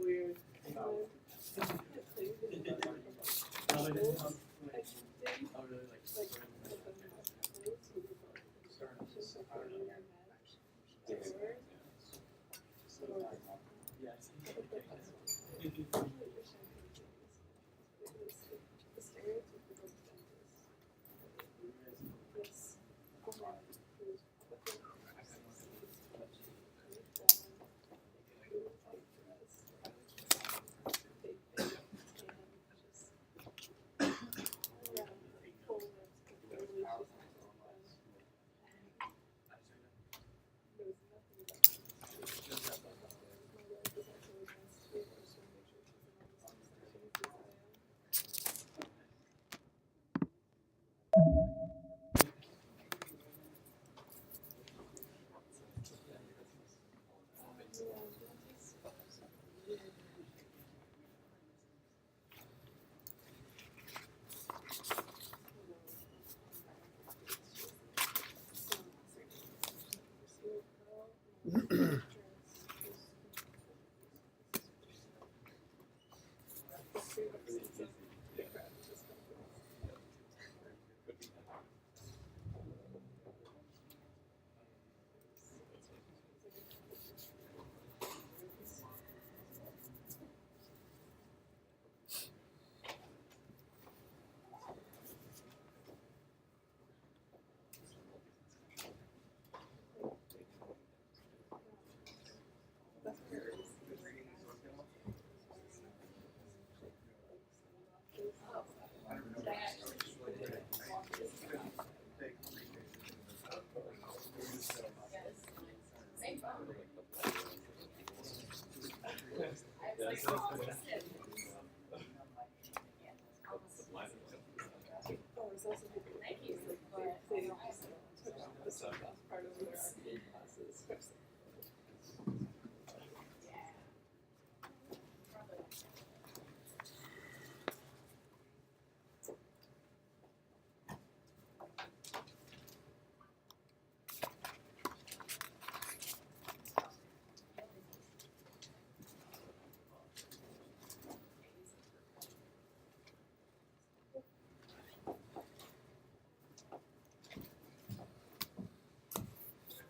weird.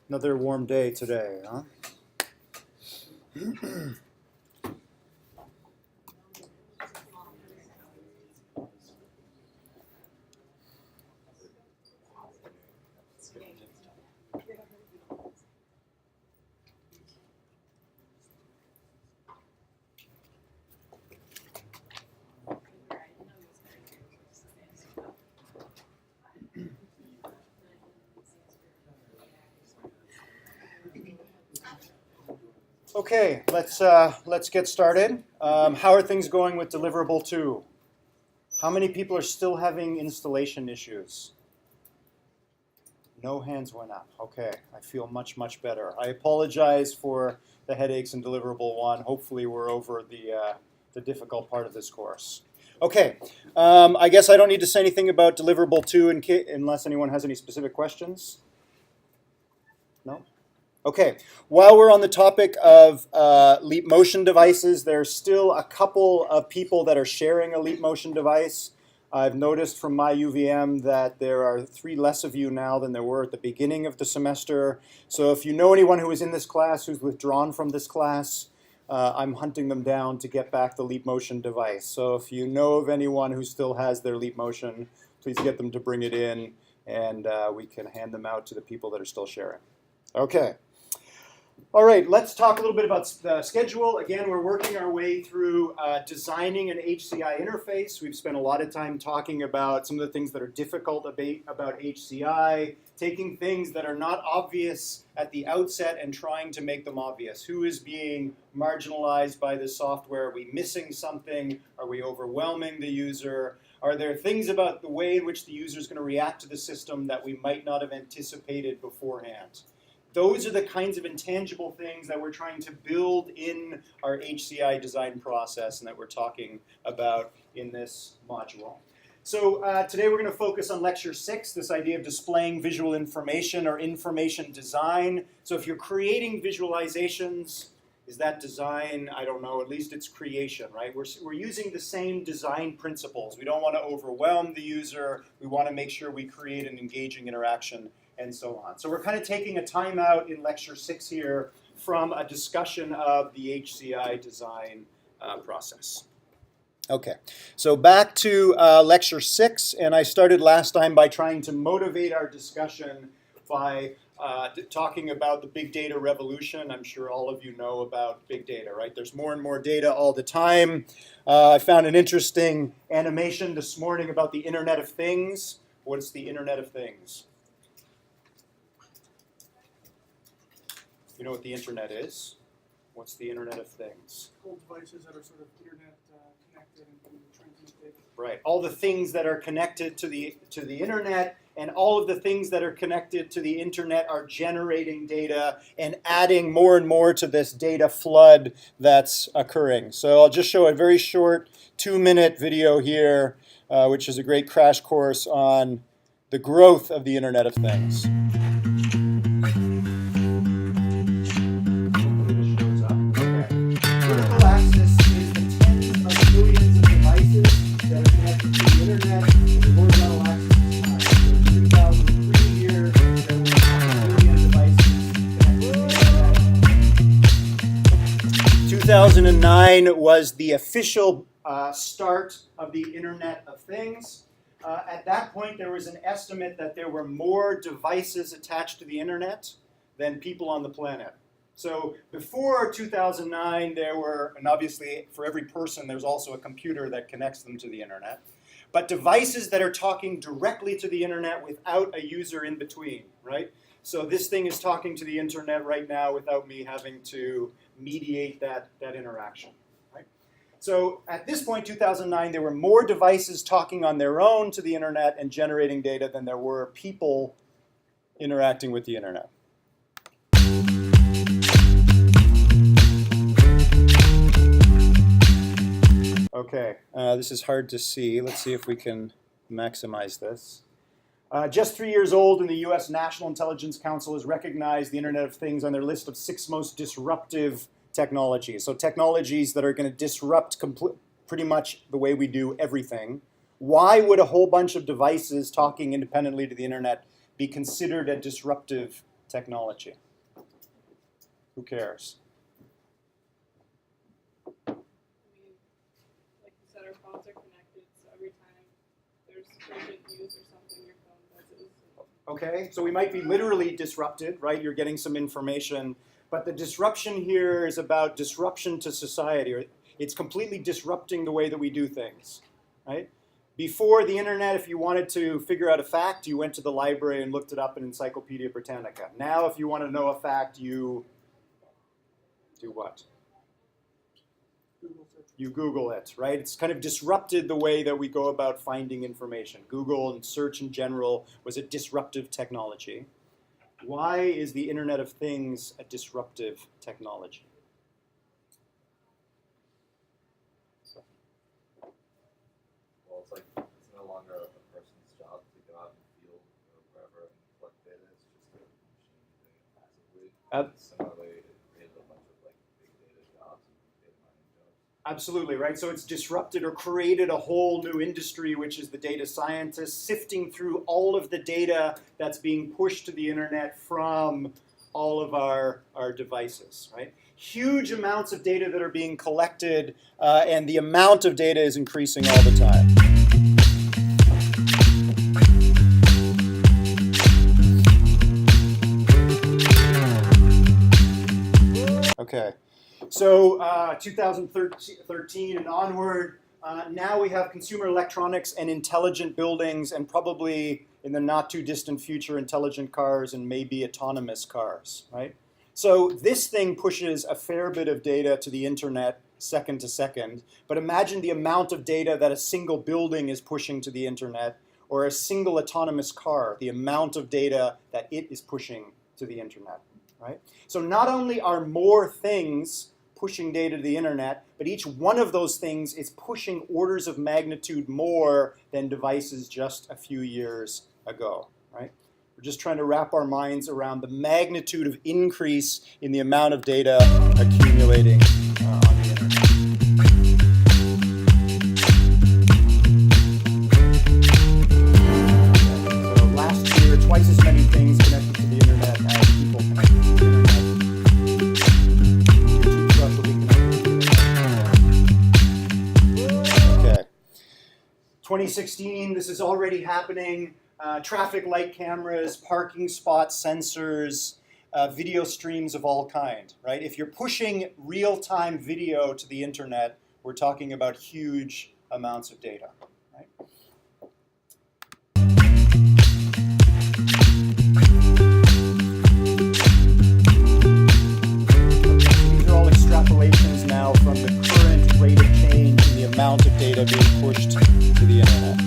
Another warm day today, huh? Okay, let's get started. How are things going with deliverable 2? How many people are still having installation issues? No hands went up. Okay, I feel much, much better. I apologize for the headaches in deliverable 1. Hopefully we're over the difficult part of this course. Okay, I guess I don't need to say anything about deliverable 2 unless anyone has any specific questions. No? Okay, while we're on the topic of Leap Motion devices, there's still a couple of people that are sharing a Leap Motion device. I've noticed from my UVM that there are 3 less of you now than there were at the beginning of the semester. So if you know anyone who is in this class who's withdrawn from this class, I'm hunting them down to get back the Leap Motion device. So if you know of anyone who still has their Leap Motion, please get them to bring it in, and we can hand them out to the people that are still sharing. Okay. All right, let's talk a little bit about the schedule. Again, we're working our way through designing an HCI interface. We've spent a lot of time talking about some of the things that are difficult about HCI, taking things that are not obvious at the outset and trying to make them obvious. Who is being marginalized by the software? Are we missing something? Are we overwhelming the user? Are there things about the way in which the user is going to react to the system that we might not have anticipated beforehand? Those are the kinds of intangible things that we're trying to build in our HCI design process and that we're talking about in this module. So today we're going to focus on lecture 6, this idea of displaying visual information or information design. So if you're creating visualizations, Is that design? I don't know, at least it's creation, right? We're using the same design principles. We don't want to overwhelm the user. We want to make sure we create an engaging interaction and so on. So we're kind of taking a timeout in lecture 6 here from a discussion of the HCI design process. Okay, so back to lecture 6, and I started last time by trying to motivate our discussion by talking about the big data revolution. I'm sure all of you know about big data, right? There's more and more data all the time. I found an interesting animation this morning about the Internet of Things. What's the Internet of Things? You know what the Internet is? What's the Internet of Things? All devices that are sort of Internet connected and can transmit data. Right. All the things that are connected to the Internet, and all of the things that are connected to the Internet are generating data and adding more and more to this data flood that's occurring. So I'll just show a very short 2-minute video here, which is a great crash course on the growth of the Internet of Things. Vertical axis is the tens of billions of devices that are connected to the Internet. The horizontal axis is time. So 2003 here, there were 1 billion devices connected to the Internet. 2009 was the official start of the Internet of Things. At that point, there was an estimate that there were more devices attached to the Internet than people on the planet. So before 2009, there were, and obviously for every person, there's also a computer that connects them to the Internet. But devices that are talking directly to the Internet without a user in between, right? So this thing is talking to the Internet right now without me having to mediate that interaction, right? So at this point, 2009, there were more devices talking on their own to the Internet and generating data than there were people interacting with the Internet. Okay, this is hard to see. Let's see if we can maximize this. Just 3 years old, and the U.S. National Intelligence Council has recognized the Internet of Things on their list of 6 most disruptive technologies. So technologies that are going to disrupt pretty much the way we do everything. Why would a whole bunch of devices talking independently to the Internet be considered a disruptive technology? Who cares? Our phones are connected, so every time there's urgent news or something, your phone buzzes. Okay, so we might be literally disrupted, right? You're getting some information, but the disruption here is about disruption to society, or it's completely disrupting the way that we do things, right? Before the Internet, if you wanted to figure out a fact, you went to the library and looked it up in Encyclopedia Britannica. Now, if you want to know a fact, you do what? You Google it, right? It's kind of disrupted the way that we go about finding information. Google and search in general was a disruptive technology. Why is the Internet of Things a disruptive technology? Well, it's no longer a person's job to go out in the field or wherever and collect data. It's just a machine doing it passively. Similarly, it created a bunch of big data jobs and data mining jobs. Absolutely, right? So it's disrupted or created a whole new industry, which is the data scientists, sifting through all of the data that's being pushed to the Internet from all of our devices, right? Huge amounts of data that are being collected, and the amount of data is increasing all the time. Okay. So 2013 and onward, now we have consumer electronics and intelligent buildings, and probably in the not too distant future, intelligent cars and maybe autonomous cars, right? So this thing pushes a fair bit of data to the Internet second to second, but imagine the amount of data that a single building is pushing to the Internet, or a single autonomous car, the amount of data that it is pushing to the Internet, right? So not only are more things pushing data to the Internet, but each one of those things is pushing orders of magnitude more than devices just a few years ago, right? We're just trying to wrap our minds around the magnitude of increase in the amount of data accumulating on the internet. So last year, twice as many things connected to the internet as people connected to the internet. Your toothbrush will be connected to the internet. Okay. 2016, this is already happening. Traffic light cameras, parking spot sensors, video streams of all kind, right? If you're pushing real-time video to the internet, we're talking about huge amounts of data, right? These are all extrapolations now from the current rate of change in the amount of data being pushed to the internet.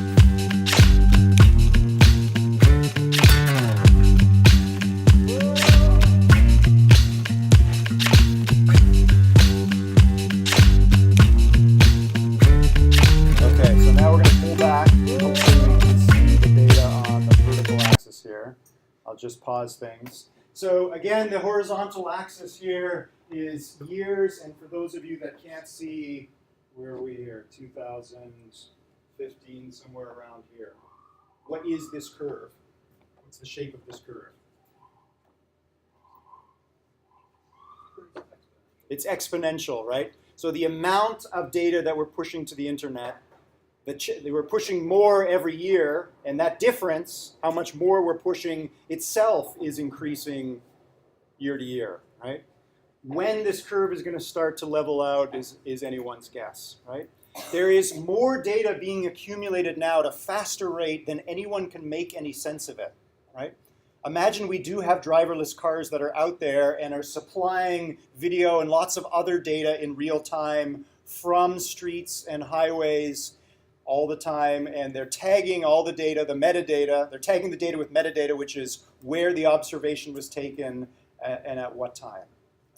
I'll just pause things. So again, the horizontal axis here is years, and for those of you that can't see, where are we here? 2015, somewhere around here. What is this curve? What's the shape of this curve? It's exponential, right? So the amount of data that we're pushing to the internet, they were pushing more every year, and that difference, how much more we're pushing itself, is increasing year to year, right? When this curve is going to start to level out is anyone's guess, right? There is more data being accumulated now at a faster rate than anyone can make any sense of it, right? Imagine we do have driverless cars that are out there and are supplying video and lots of other data in real time from streets and highways all the time, and they're tagging all the data, the metadata. They're tagging the data with metadata, which is where the observation was taken and at what time.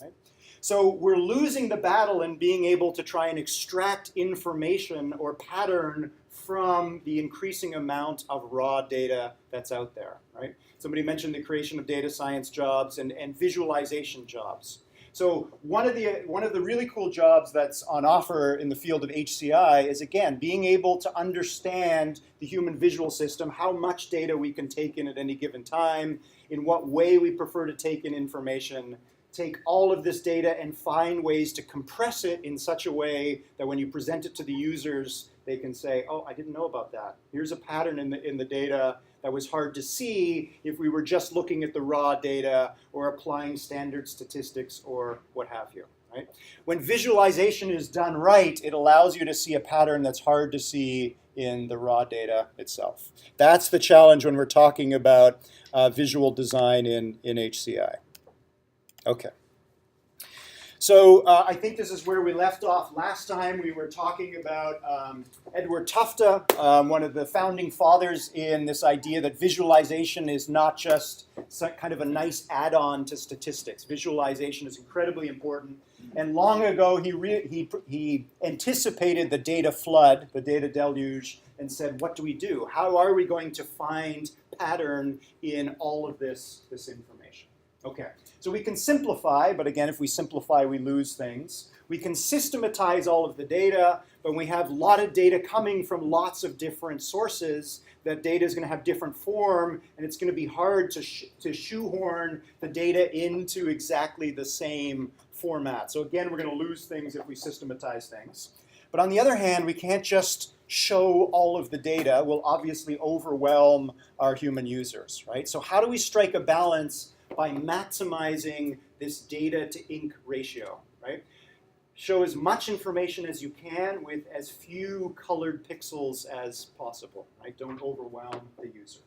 Right? So we're losing the battle in being able to try and extract information or pattern from the increasing amount of raw data that's out there. Right? Somebody mentioned the creation of data science jobs and visualization jobs. So one of the really cool jobs that's on offer in the field of HCI is, again, being able to understand the human visual system, how much data we can take in at any given time, in what way we prefer to take in information, take all of this data and find ways to compress it in such a way that when you present it to the users, they can say, oh, I didn't know about that. Here's a pattern in the data that was hard to see if we were just looking at the raw data or applying standard statistics or what have you. Right? When visualization is done right, it allows you to see a pattern that's hard to see in the raw data itself. That's the challenge when we're talking about visual design in HCI. Okay. So I think this is where we left off last time. We were talking about Edward Tufte, one of the founding fathers in this idea that visualization is not just kind of a nice add-on to statistics. Visualization is incredibly important. And long ago, he anticipated the data flood, the data deluge, and said, what do we do? How are we going to find pattern in all of this information? Okay. So we can simplify, but again, if we simplify, we lose things. We can systematize all of the data, but we have a lot of data coming from lots of different sources. That data is going to have different form, and it's going to be hard to shoehorn the data into exactly the same format. So again, we're going to lose things if we systematize things. But on the other hand, we can't just show all of the data. We'll obviously overwhelm our human users, right? So how do we strike a balance by maximizing this data to ink ratio, right? Show as much information as you can with as few colored pixels as possible, right? Don't overwhelm the user.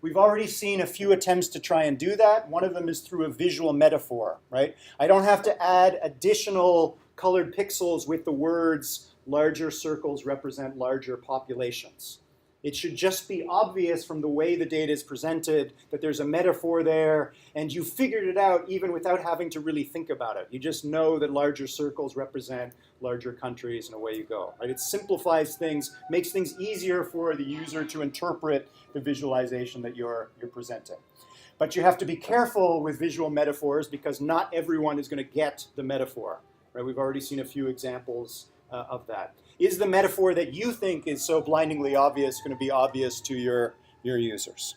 We've already seen a few attempts to try and do that. One of them is through a visual metaphor, right? I don't have to add additional colored pixels with the words larger circles represent larger populations. It should just be obvious from the way the data is presented that there's a metaphor there, and you figured it out even without having to really think about it. You just know that larger circles represent larger countries, and away you go. Right? It simplifies things, makes things easier for the user to interpret the visualization that you're presenting. But you have to be careful with visual metaphors because not everyone is going to get the metaphor. Right? We've already seen a few examples of that. Is the metaphor that you think is so blindingly obvious going to be obvious to your users?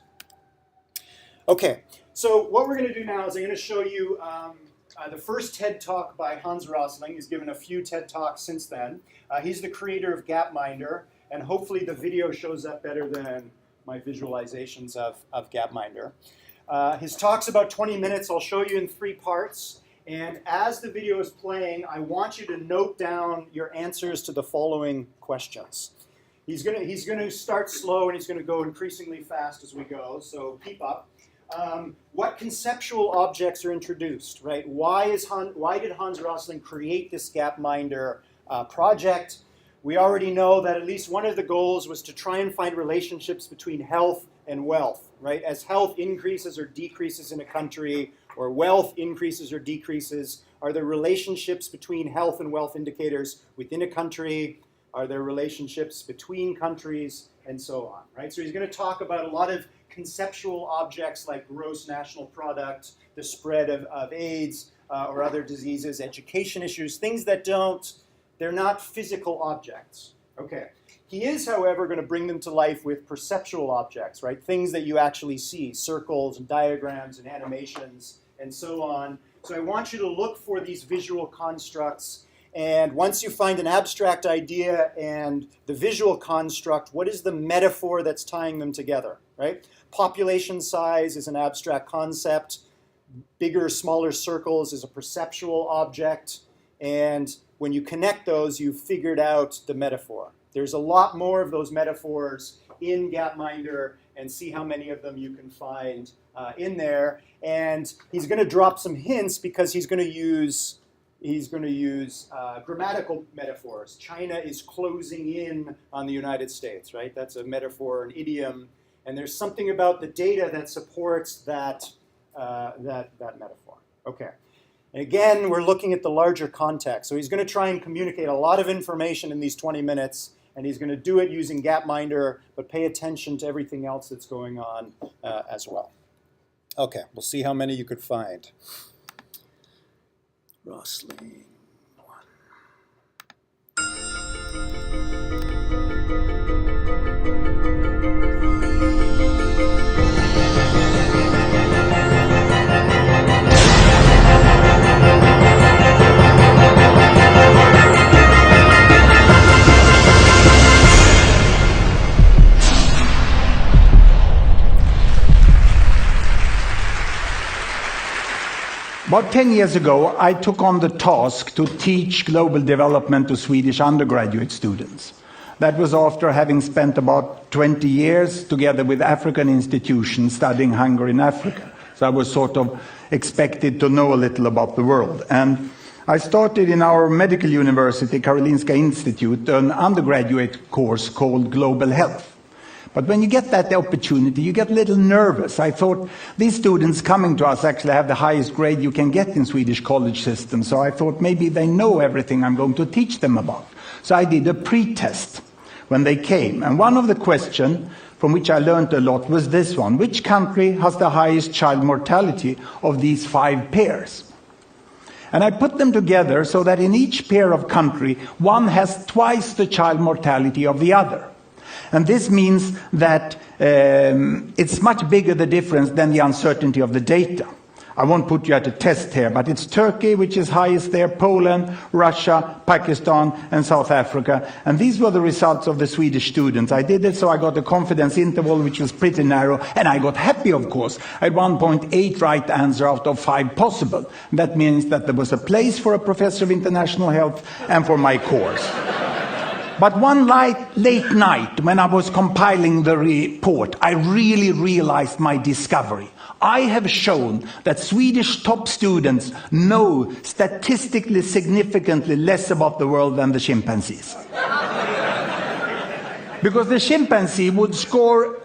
Okay, so what we're going to do now is I'm going to show you the first TED Talk by Hans Rosling. He's given a few TED Talks since then. He's the creator of Gapminder, and hopefully the video shows up better than my visualizations of Gapminder. His talk's about 20 minutes. I'll show you in 3 parts. And as the video is playing, I want you to note down your answers to the following questions. He's going to start slow and he's going to go increasingly fast as we go, so keep up. What conceptual objects are introduced, right? Why did Hans Rosling create this Gapminder project? We already know that at least one of the goals was to try and find relationships between health and wealth, right? As health increases or decreases in a country, or wealth increases or decreases, are there relationships between health and wealth indicators within a country? Are there relationships between countries, and so on, right? So he's going to talk about a lot of conceptual objects like gross national product, the spread of AIDS or other diseases, education issues, things that they're not physical objects. Okay. He is, however, going to bring them to life with perceptual objects, right? Things that you actually see, circles and diagrams and animations and so on. So I want you to look for these visual constructs, and once you find an abstract idea and the visual construct, what is the metaphor that's tying them together, right? Population size is an abstract concept. Bigger, smaller circles is a perceptual object, and when you connect those, you've figured out the metaphor. There's a lot more of those metaphors in Gapminder, and see how many of them you can find in there. And he's going to drop some hints because he's going to use grammatical metaphors. China is closing in on the United States, right? That's a metaphor, an idiom, and there's something about the data that supports that metaphor. Okay. And again, we're looking at the larger context. So he's going to try and communicate a lot of information in these 20 minutes, and he's going to do it using Gapminder, but pay attention to everything else that's going on as well. Okay, we'll see how many you could find. Rosling. About 10 years ago, I took on the task to teach global development to Swedish undergraduate students. That was after having spent about 20 years together with African institutions studying hunger in Africa. So I was sort of expected to know a little about the world. And I started in our medical university, Karolinska Institute, an undergraduate course called Global Health. But when you get that opportunity, you get a little nervous. I thought, these students coming to us actually have the highest grade you can get in Swedish college system. So I thought maybe they know everything I'm going to teach them about. So I did a pre-test when they came. And one of the questions from which I learned a lot was this one. Which country has the highest child mortality of these 5 pairs? And I put them together so that in each pair of country, one has twice the child mortality of the other. And this means that it's much bigger the difference than the uncertainty of the data. I won't put you at a test here, but it's Turkey, which is highest there, Poland, Russia, Pakistan, and South Africa. And these were the results of the Swedish students. I did it so I got a confidence interval, which was pretty narrow, and I got happy, of course. I had 1.8 right answer out of 5 possible. That means that there was a place for a professor of international health and for my course. But one late night, when I was compiling the report, I really realized my discovery. I have shown that Swedish top students know statistically significantly less about the world than the chimpanzees. Because the chimpanzee would score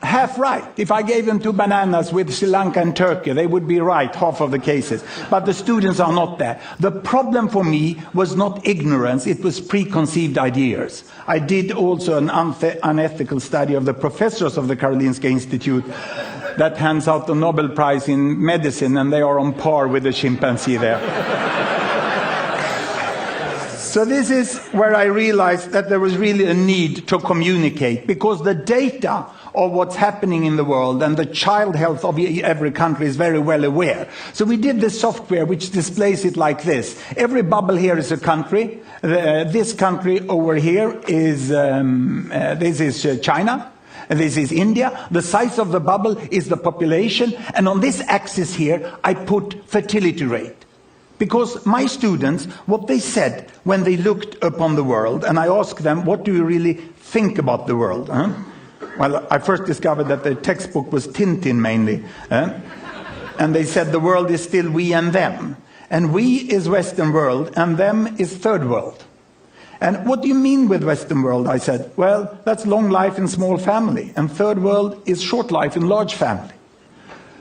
half right. If I gave them 2 bananas with Sri Lanka and Turkey, they would be right half of the cases. But the students are not there. The problem for me was not ignorance, it was preconceived ideas. I did also an unethical study of the professors of the Karolinska Institute that hands out the Nobel Prize in medicine, and they are on par with the chimpanzee there. So this is where I realized that there was really a need to communicate, because the data of what's happening in the world and the child health of every country is very well aware. So we did this software which displays it like this. Every bubble here is a country. This country over here is this is China. This is India. The size of the bubble is the population. And on this axis here, I put fertility rate. Because my students, what they said when they looked upon the world, and I asked them, what do you really think about the world? Huh? Well, I first discovered that the textbook was Tintin mainly. And they said the world is still we and them. And we is Western world, and them is third world. And what do you mean with Western world? I said, well, that's long life in small family. And third world is short life in large family.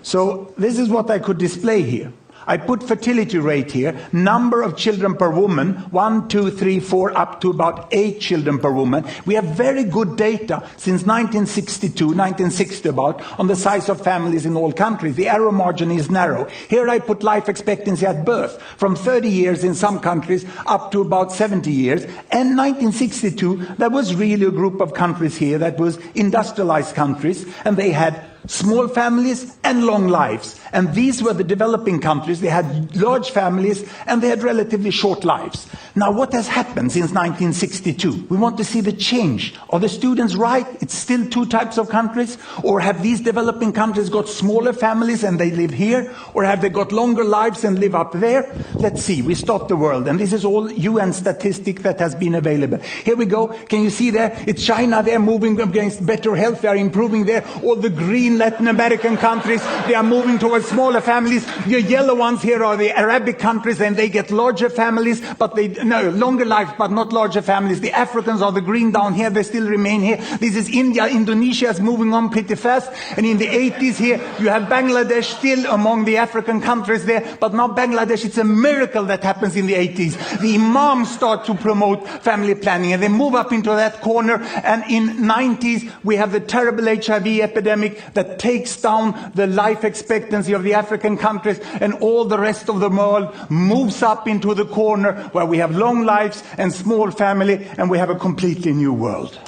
So this is what I could display here. I put fertility rate here, number of children per woman, 1, 2, 3, 4, up to about 8 children per woman. We have very good data since 1960 about, on the size of families in all countries. The error margin is narrow. Here I put life expectancy at birth, from 30 years in some countries up to about 70 years. And 1962, there was really a group of countries here that was industrialized countries, and they had small families and long lives. And these were the developing countries. They had large families and they had relatively short lives. Now what has happened since 1962? We want to see the change. Are the students right? It's still 2 types of countries? Or have these developing countries got smaller families and they live here? Or have they got longer lives and live up there? Let's see. We stop the world. And this is all UN statistic that has been available. Here we go. Can you see there? It's China. They're moving against better health. They're improving there. All the green Latin American countries, they are moving towards smaller families. The yellow ones here are the Arabic countries, and they get larger families, but longer lives, but not larger families. The Africans are the green down here. They still remain here. This is India. Indonesia is moving on pretty fast. And in the 80s here, you have Bangladesh still among the African countries there. But now Bangladesh, it's a miracle that happens in the 80s. The imams start to promote family planning, and they move up into that corner. And in 90s, we have the terrible HIV epidemic that takes down the life expectancy of the African countries, and all the rest of the world moves up into the corner where we have long lives and small family, and we have a completely new world.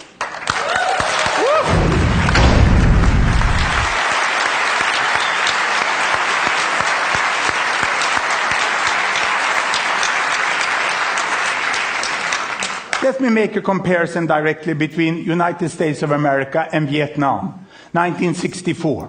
Let me make a comparison directly between United States of America and Vietnam. 1964.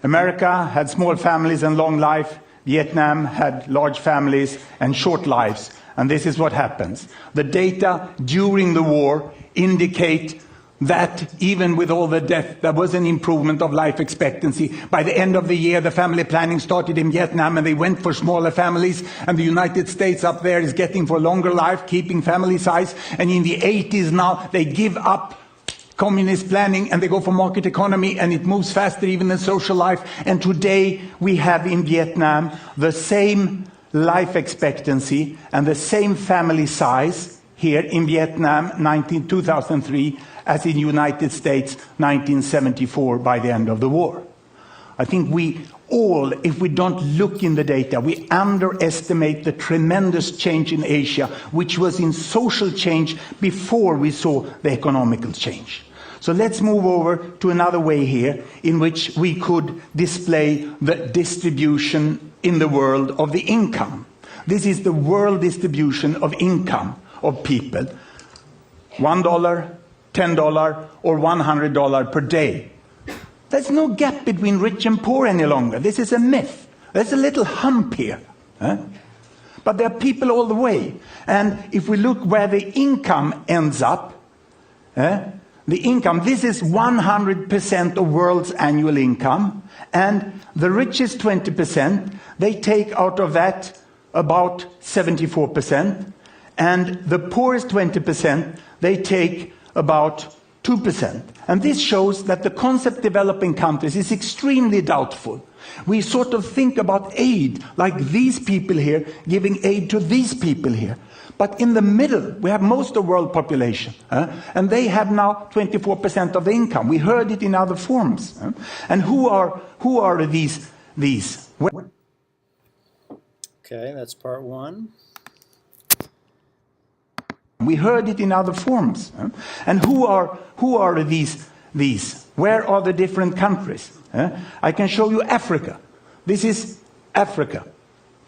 America had small families and long life. Vietnam had large families and short lives. And this is what happens. The data during the war indicate that even with all the death, there was an improvement of life expectancy. By the end of the year, the family planning started in Vietnam, and they went for smaller families. And the United States up there is getting for longer life, keeping family size. And in the 80s now, they give up communist planning and they go for market economy, and it moves faster even than social life. And today we have in Vietnam the same life expectancy and the same family size here in Vietnam 2003 as in United States 1974 by the end of the war. I think we all, if we don't look in the data, we underestimate the tremendous change in Asia, which was in social change before we saw the economical change. So let's move over to another way here in which we could display the distribution in the world of the income. This is the world distribution of income of people. $1, $10, or $100 per day. There's no gap between rich and poor any longer. This is a myth. There's a little hump here. But there are people all the way. And if we look where the income ends up, the income, this is 100% of world's annual income. And the richest 20%, they take out of that about 74%. And the poorest 20%, they take about 2%. And this shows that the concept developing countries is extremely doubtful. We sort of think about aid, like these people here giving aid to these people here. But in the middle, we have most of the world population. And they have now 24% of the income. We heard it in other forms. And who are these? Okay, that's part one. We heard it in other forms. And who are these? Where are the different countries? I can show you Africa. This is Africa.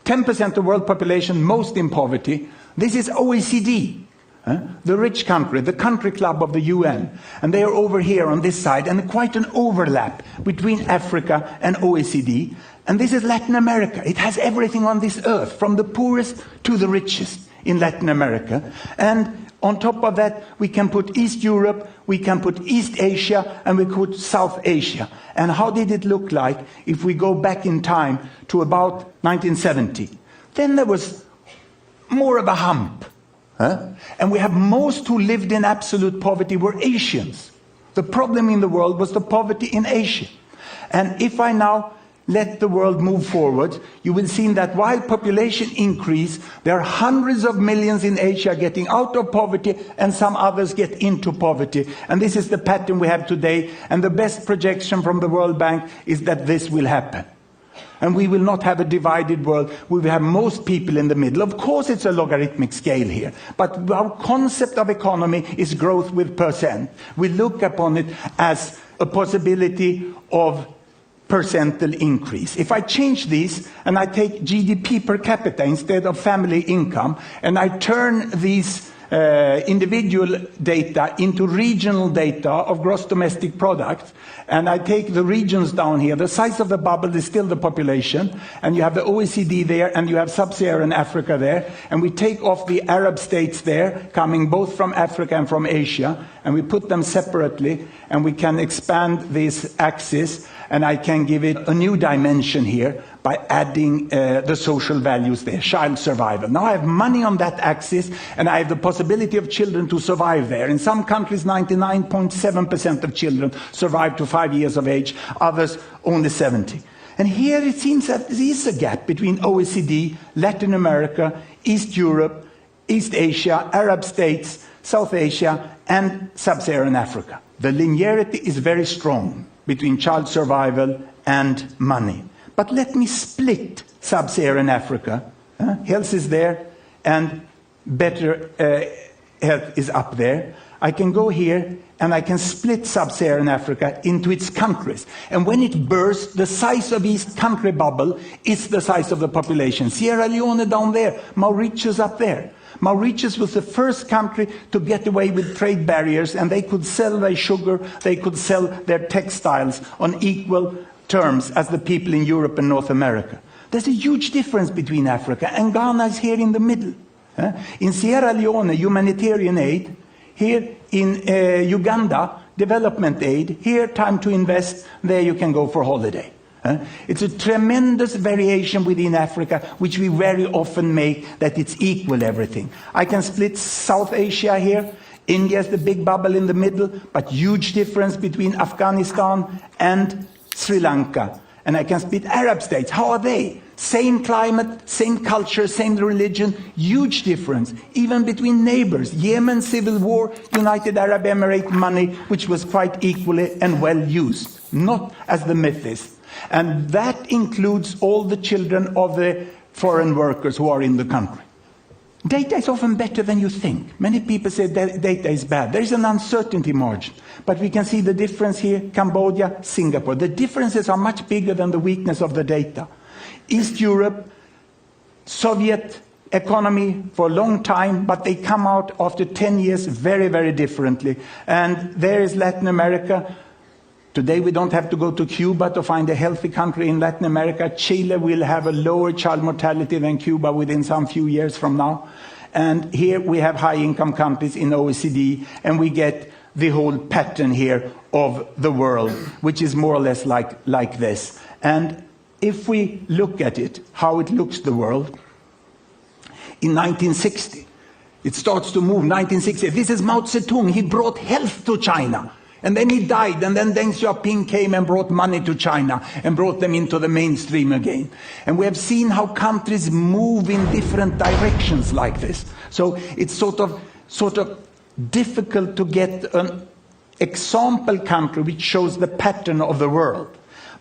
10% of the world population, most in poverty. This is OECD, the rich country, the country club of the UN. And they are over here on this side, and quite an overlap between Africa and OECD. And this is Latin America. It has everything on this earth, from the poorest to the richest in Latin America. And on top of that, we can put East Europe, we can put East Asia, and we put South Asia. And how did it look like if we go back in time to about 1970? Then there was more of a hump. And we have most who lived in absolute poverty were Asians. The problem in the world was the poverty in Asia. And if I now let the world move forward, you will see that while population increase, there are hundreds of millions in Asia getting out of poverty, and some others get into poverty. And this is the pattern we have today. And the best projection from the World Bank is that this will happen. And we will not have a divided world. We will have most people in the middle. Of course, it's a logarithmic scale here. But our concept of economy is growth with percent. We look upon it as a possibility of percentage increase. If I change these and I take GDP per capita instead of family income, and I turn these individual data into regional data of gross domestic product, and I take the regions down here, the size of the bubble is still the population, and you have the OECD there, and you have sub-Saharan Africa there, and we take off the Arab states there, coming both from Africa and from Asia, and we put them separately, and we can expand this axis, and I can give it a new dimension here by adding the social values there, child survival. Now I have money on that axis, and I have the possibility of children to survive there. In some countries, 99.7% of children survive to 5 years of age, others only 70. And here it seems that there is a gap between OECD, Latin America, East Europe, East Asia, Arab states, South Asia, and Sub-Saharan Africa. The linearity is very strong between child survival and money. But let me split Sub-Saharan Africa. Health is there, and better health is up there. I can go here, and I can split Sub-Saharan Africa into its countries. And when it bursts, the size of each country bubble is the size of the population. Sierra Leone down there, Mauritius up there. Mauritius was the first country to get away with trade barriers, and they could sell their sugar, they could sell their textiles on equal terms as the people in Europe and North America. There's a huge difference between Africa, and Ghana is here in the middle. In Sierra Leone, humanitarian aid. Here in Uganda, development aid. Here, time to invest. There you can go for holiday. It's a tremendous variation within Africa, which we very often make that it's equal everything. I can split South Asia here. India is the big bubble in the middle, but huge difference between Afghanistan and Sri Lanka. And I can split Arab states. How are they? Same climate, same culture, same religion, huge difference. Even between neighbors. Yemen, civil war, United Arab Emirates money, which was quite equally and well used. Not as the myth is. And that includes all the children of the foreign workers who are in the country. Data is often better than you think. Many people say that data is bad. There is an uncertainty margin. But we can see the difference here, Cambodia, Singapore. The differences are much bigger than the weakness of the data. East Europe, Soviet economy for a long time, but they come out after 10 years very, very differently. And there is Latin America. Today we don't have to go to Cuba to find a healthy country in Latin America. Chile will have a lower child mortality than Cuba within some few years from now. And here we have high-income countries in OECD, and we get the whole pattern here of the world, which is more or less like this. And if we look at it, how it looks the world, in 1960, It starts to move, 1960. This is Mao Zedong. He brought health to China. And then he died, and then Deng Xiaoping came and brought money to China and brought them into the mainstream again. And we have seen how countries move in different directions like this. So it's sort of difficult to get an example country which shows the pattern of the world.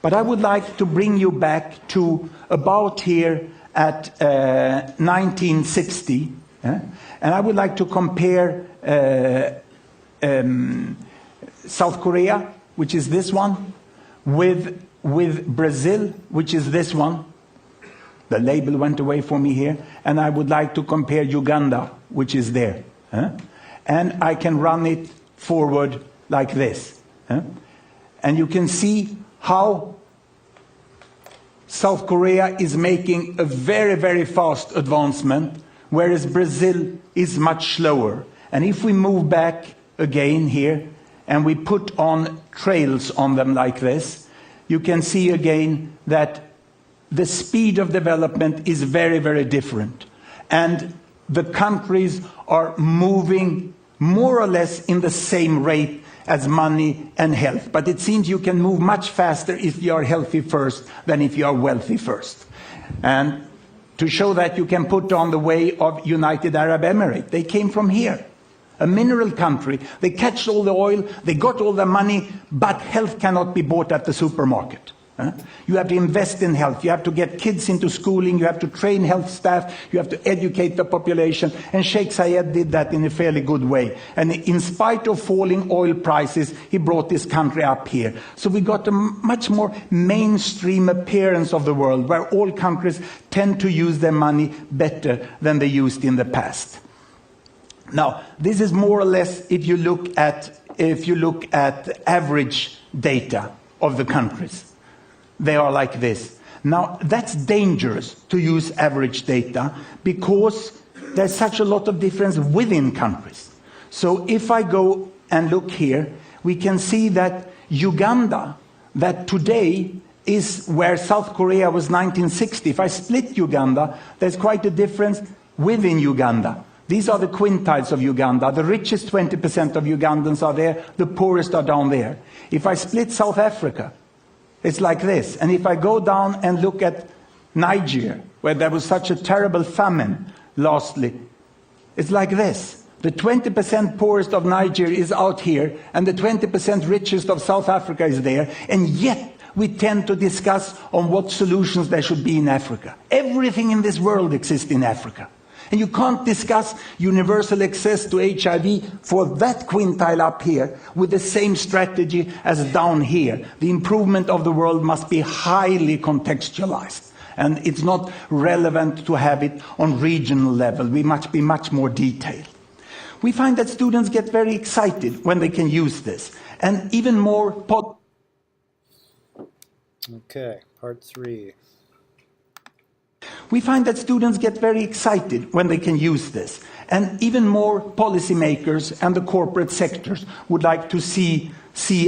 But I would like to bring you back to about here at 1960, and I would like to compare South Korea, which is this one, with Brazil, which is this one. The label went away for me here. And I would like to compare Uganda, which is there. And I can run it forward like this. And you can see how South Korea is making a very, very fast advancement, whereas Brazil is much slower. And if we move back again here, and we put on trails on them like this, you can see again that the speed of development is very, very different. And the countries are moving more or less in the same rate as money and health. But it seems you can move much faster if you are healthy first than if you are wealthy first. And to show that, you can put on the way of United Arab Emirates. They came from here. A mineral country. They catch all the oil, they got all the money, but health cannot be bought at the supermarket. You have to invest in health. You have to get kids into schooling. You have to train health staff. You have to educate the population. And Sheikh Zayed did that in a fairly good way. And in spite of falling oil prices, he brought this country up here. So we got a much more mainstream appearance of the world, where all countries tend to use their money better than they used in the past. Now, this is more or less if you look at average data of the countries. They are like this. Now, that's dangerous to use average data because there's such a lot of difference within countries. So if I go and look here, we can see that Uganda, that today is where South Korea was 1960. If I split Uganda, there's quite a difference within Uganda. These are the quintiles of Uganda. The richest 20% of Ugandans are there. The poorest are down there. If I split South Africa, it's like this. And if I go down and look at Niger, where there was such a terrible famine, lastly, it's like this. The 20% poorest of Niger is out here, and the 20% richest of South Africa is there. And yet, we tend to discuss on what solutions there should be in Africa. Everything in this world exists in Africa. And you can't discuss universal access to HIV for that quintile up here with the same strategy as down here. The improvement of the world must be highly contextualized. And it's not relevant to have it on regional level. We must be much more detailed. We find that students get very excited when they can use this. And even more... Okay, part 3. We find that students get very excited when they can use this. And even more policymakers and the corporate sectors would like to see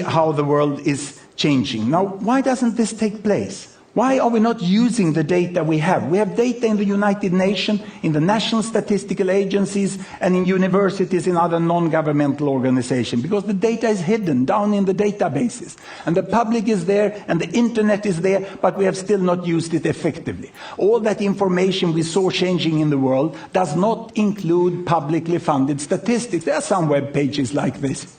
how the world is changing. Now, why doesn't this take place? Why are we not using the data we have? We have data in the United Nations, in the national statistical agencies, and in universities and other non-governmental organizations, because the data is hidden down in the databases. And the public is there, and the internet is there, but we have still not used it effectively. All that information we saw changing in the world does not include publicly funded statistics. There are some web pages like this,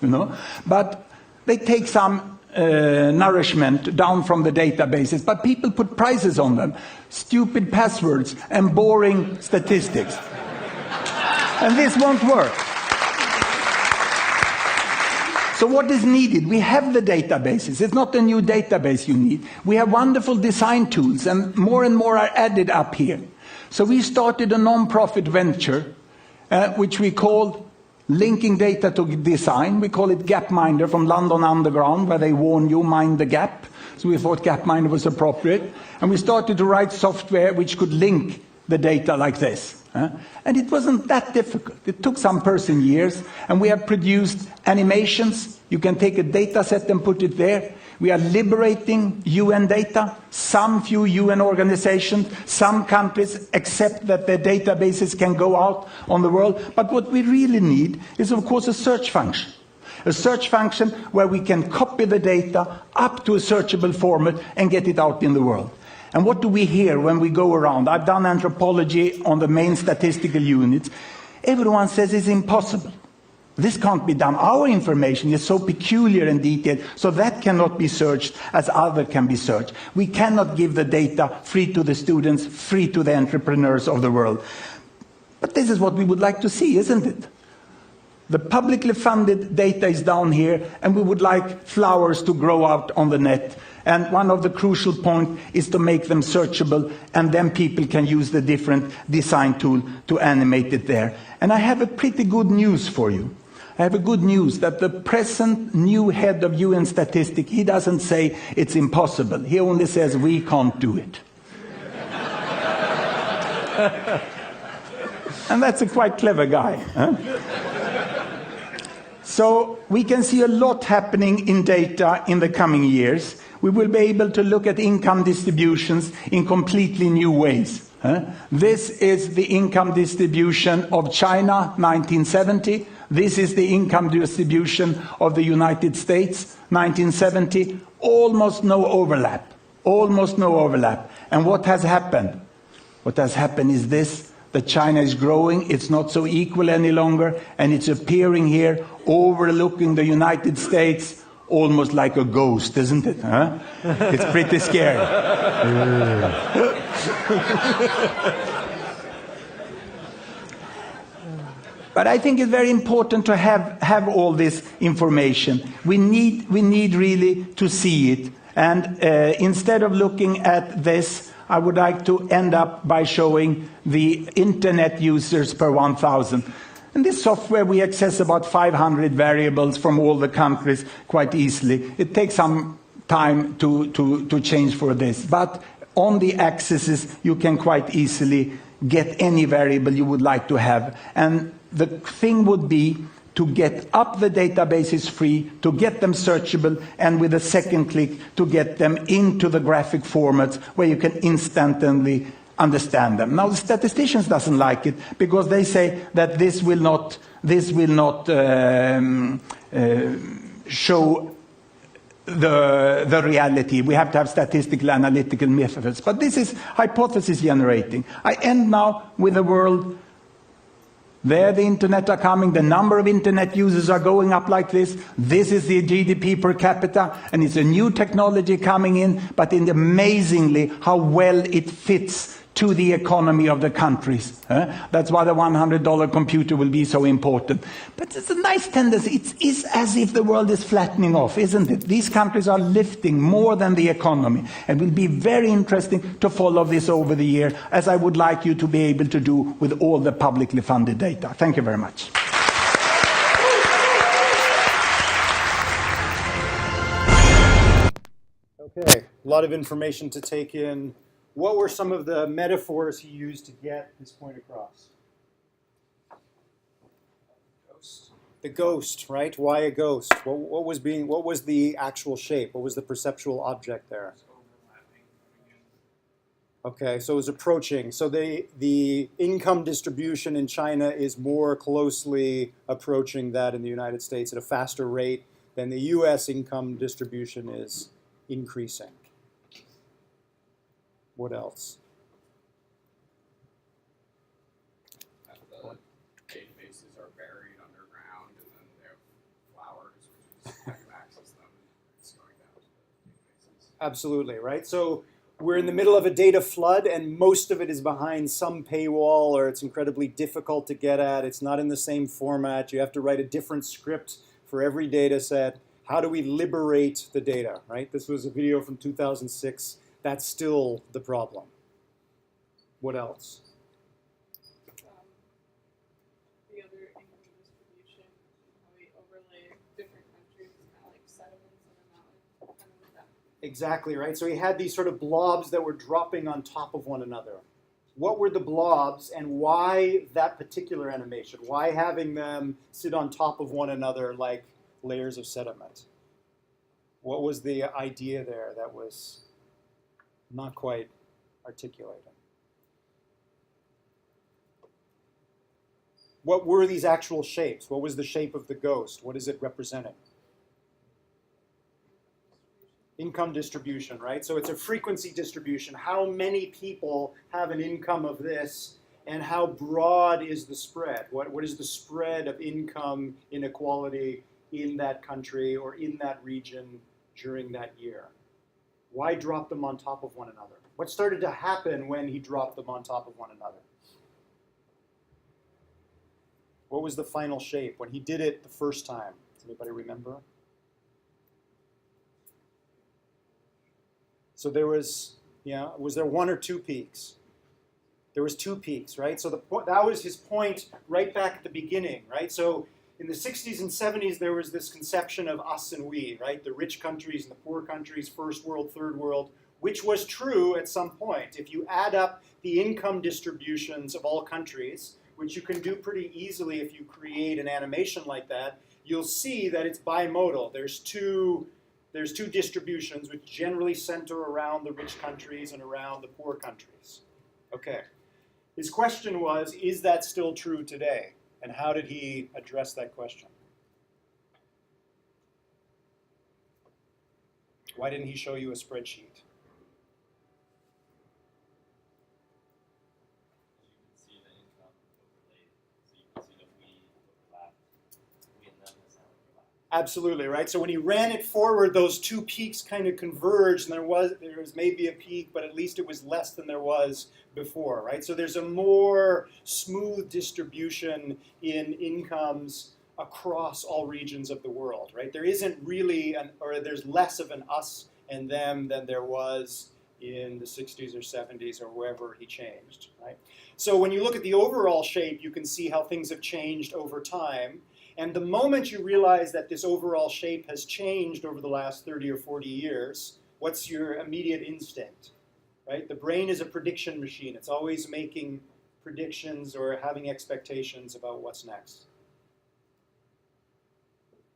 but they take some nourishment down from the databases, but people put prices on them. Stupid passwords and boring statistics. And this won't work. So what is needed? We have the databases. It's not a new database you need. We have wonderful design tools, and more are added up here. So we started a non-profit venture, which we called Linking Data to Design. We call it Gapminder, from London Underground, where they warn you, mind the gap. So we thought Gapminder was appropriate. And we started to write software which could link the data like this. And it wasn't that difficult. It took some person years. And we have produced animations. You can take a data set and put it there. We are liberating UN data. Some few UN organizations, some countries accept that their databases can go out on the world. But what we really need is, of course, a search function. A search function where we can copy the data up to a searchable format and get it out in the world. And what do we hear when we go around? I've done anthropology on the main statistical units. Everyone says it's impossible. This can't be done. Our information is so peculiar and detailed, so that cannot be searched as other can be searched. We cannot give the data free to the students, free to the entrepreneurs of the world. But this is what we would like to see, isn't it? The publicly funded data is down here, and we would like flowers to grow out on the net. And one of the crucial points is to make them searchable, and then people can use the different design tool to animate it there. And I have a pretty good news for you. I have a good news that the present new head of UN Statistics, he doesn't say it's impossible. He only says we can't do it. And that's a quite clever guy. Huh? So we can see a lot happening in data in the coming years. We will be able to look at income distributions in completely new ways. This is the income distribution of China, 1970. This is the income distribution of the United States, 1970. Almost no overlap. Almost no overlap. And what has happened? What has happened is this. That China is growing, it's not so equal any longer, and it's appearing here, overlooking the United States, almost like a ghost, isn't it? Huh? It's pretty scary. But I think it's very important to have all this information. We need really to see it. And instead of looking at this, I would like to end up by showing the internet users per 1,000. In this software, we access about 500 variables from all the countries quite easily. It takes some time to change for this. But on the axes, you can quite easily get any variable you would like to have. And the thing would be to get up the databases free, to get them searchable, and with a second click to get them into the graphic formats where you can instantly understand them. Now the statisticians doesn't like it because they say that this will not show the reality. We have to have statistical analytical methods. But this is hypothesis generating. I end now with a world. There the internet are coming, the number of internet users are going up like this. This is the GDP per capita, and it's a new technology coming in, but amazingly how well it fits to the economy of the countries. That's why the $100 computer will be so important. But it's a nice tendency. It is as if the world is flattening off, isn't it? These countries are lifting more than the economy. And it will be very interesting to follow this over the year, as I would like you to be able to do with all the publicly funded data. Thank you very much. Okay, a lot of information to take in. What were some of the metaphors he used to get this point across? Ghost. The ghost, right? Why a ghost? What was the actual shape? What was the perceptual object there? Okay, so it was approaching. So the income distribution in China is more closely approaching that in the United States at a faster rate than the US income distribution is increasing. What else? The databases are buried underground, and then they have flowers, which is how you access them. It's going down to the databases. Absolutely, right? So we're in the middle of a data flood, and most of it is behind some paywall, or it's incredibly difficult to get at. It's not in the same format. You have to write a different script for every data set. How do we liberate the data, right? This was a video from 2006. That's still the problem. What else? The other income distribution, how we overlay different countries, kind of like sediments on a mountain, kind of like that. Exactly, right? So he had these sort of blobs that were dropping on top of one another. What were the blobs, and why that particular animation? Why having them sit on top of one another like layers of sediment? What was the idea there that was not quite articulated? What were these actual shapes? What was the shape of the ghost? What is it representing? Income distribution, right? So it's a frequency distribution. How many people have an income of this, and how broad is the spread? What is the spread of income inequality in that country or in that region during that year? Why drop them on top of one another? What started to happen when he dropped them on top of one another? What was the final shape when he did it the first time? Does anybody remember? So there was, was there one or two peaks? There was two peaks, right? So that was his point right back at the beginning, right? So in the 60s and 70s, there was this conception of us and we, right? The rich countries and the poor countries, first world, third world, which was true at some point. If you add up the income distributions of all countries, which you can do pretty easily if you create an animation like that, you'll see that it's bimodal. There's two distributions which generally center around the rich countries and around the poor countries. Okay. His question was, is that still true today? And how did he address that question? Why didn't he show you a spreadsheet? Absolutely, right? So when he ran it forward, those two peaks kind of converged, and there was maybe a peak, but at least it was less than there was before, right? So there's a more smooth distribution in incomes across all regions of the world, right? There isn't really, there's less of an us and them than there was in the 60s or 70s or wherever he changed, right? So when you look at the overall shape, you can see how things have changed over time. And the moment you realize that this overall shape has changed over the last 30 or 40 years, what's your immediate instinct, right? The brain is a prediction machine. It's always making predictions or having expectations about what's next.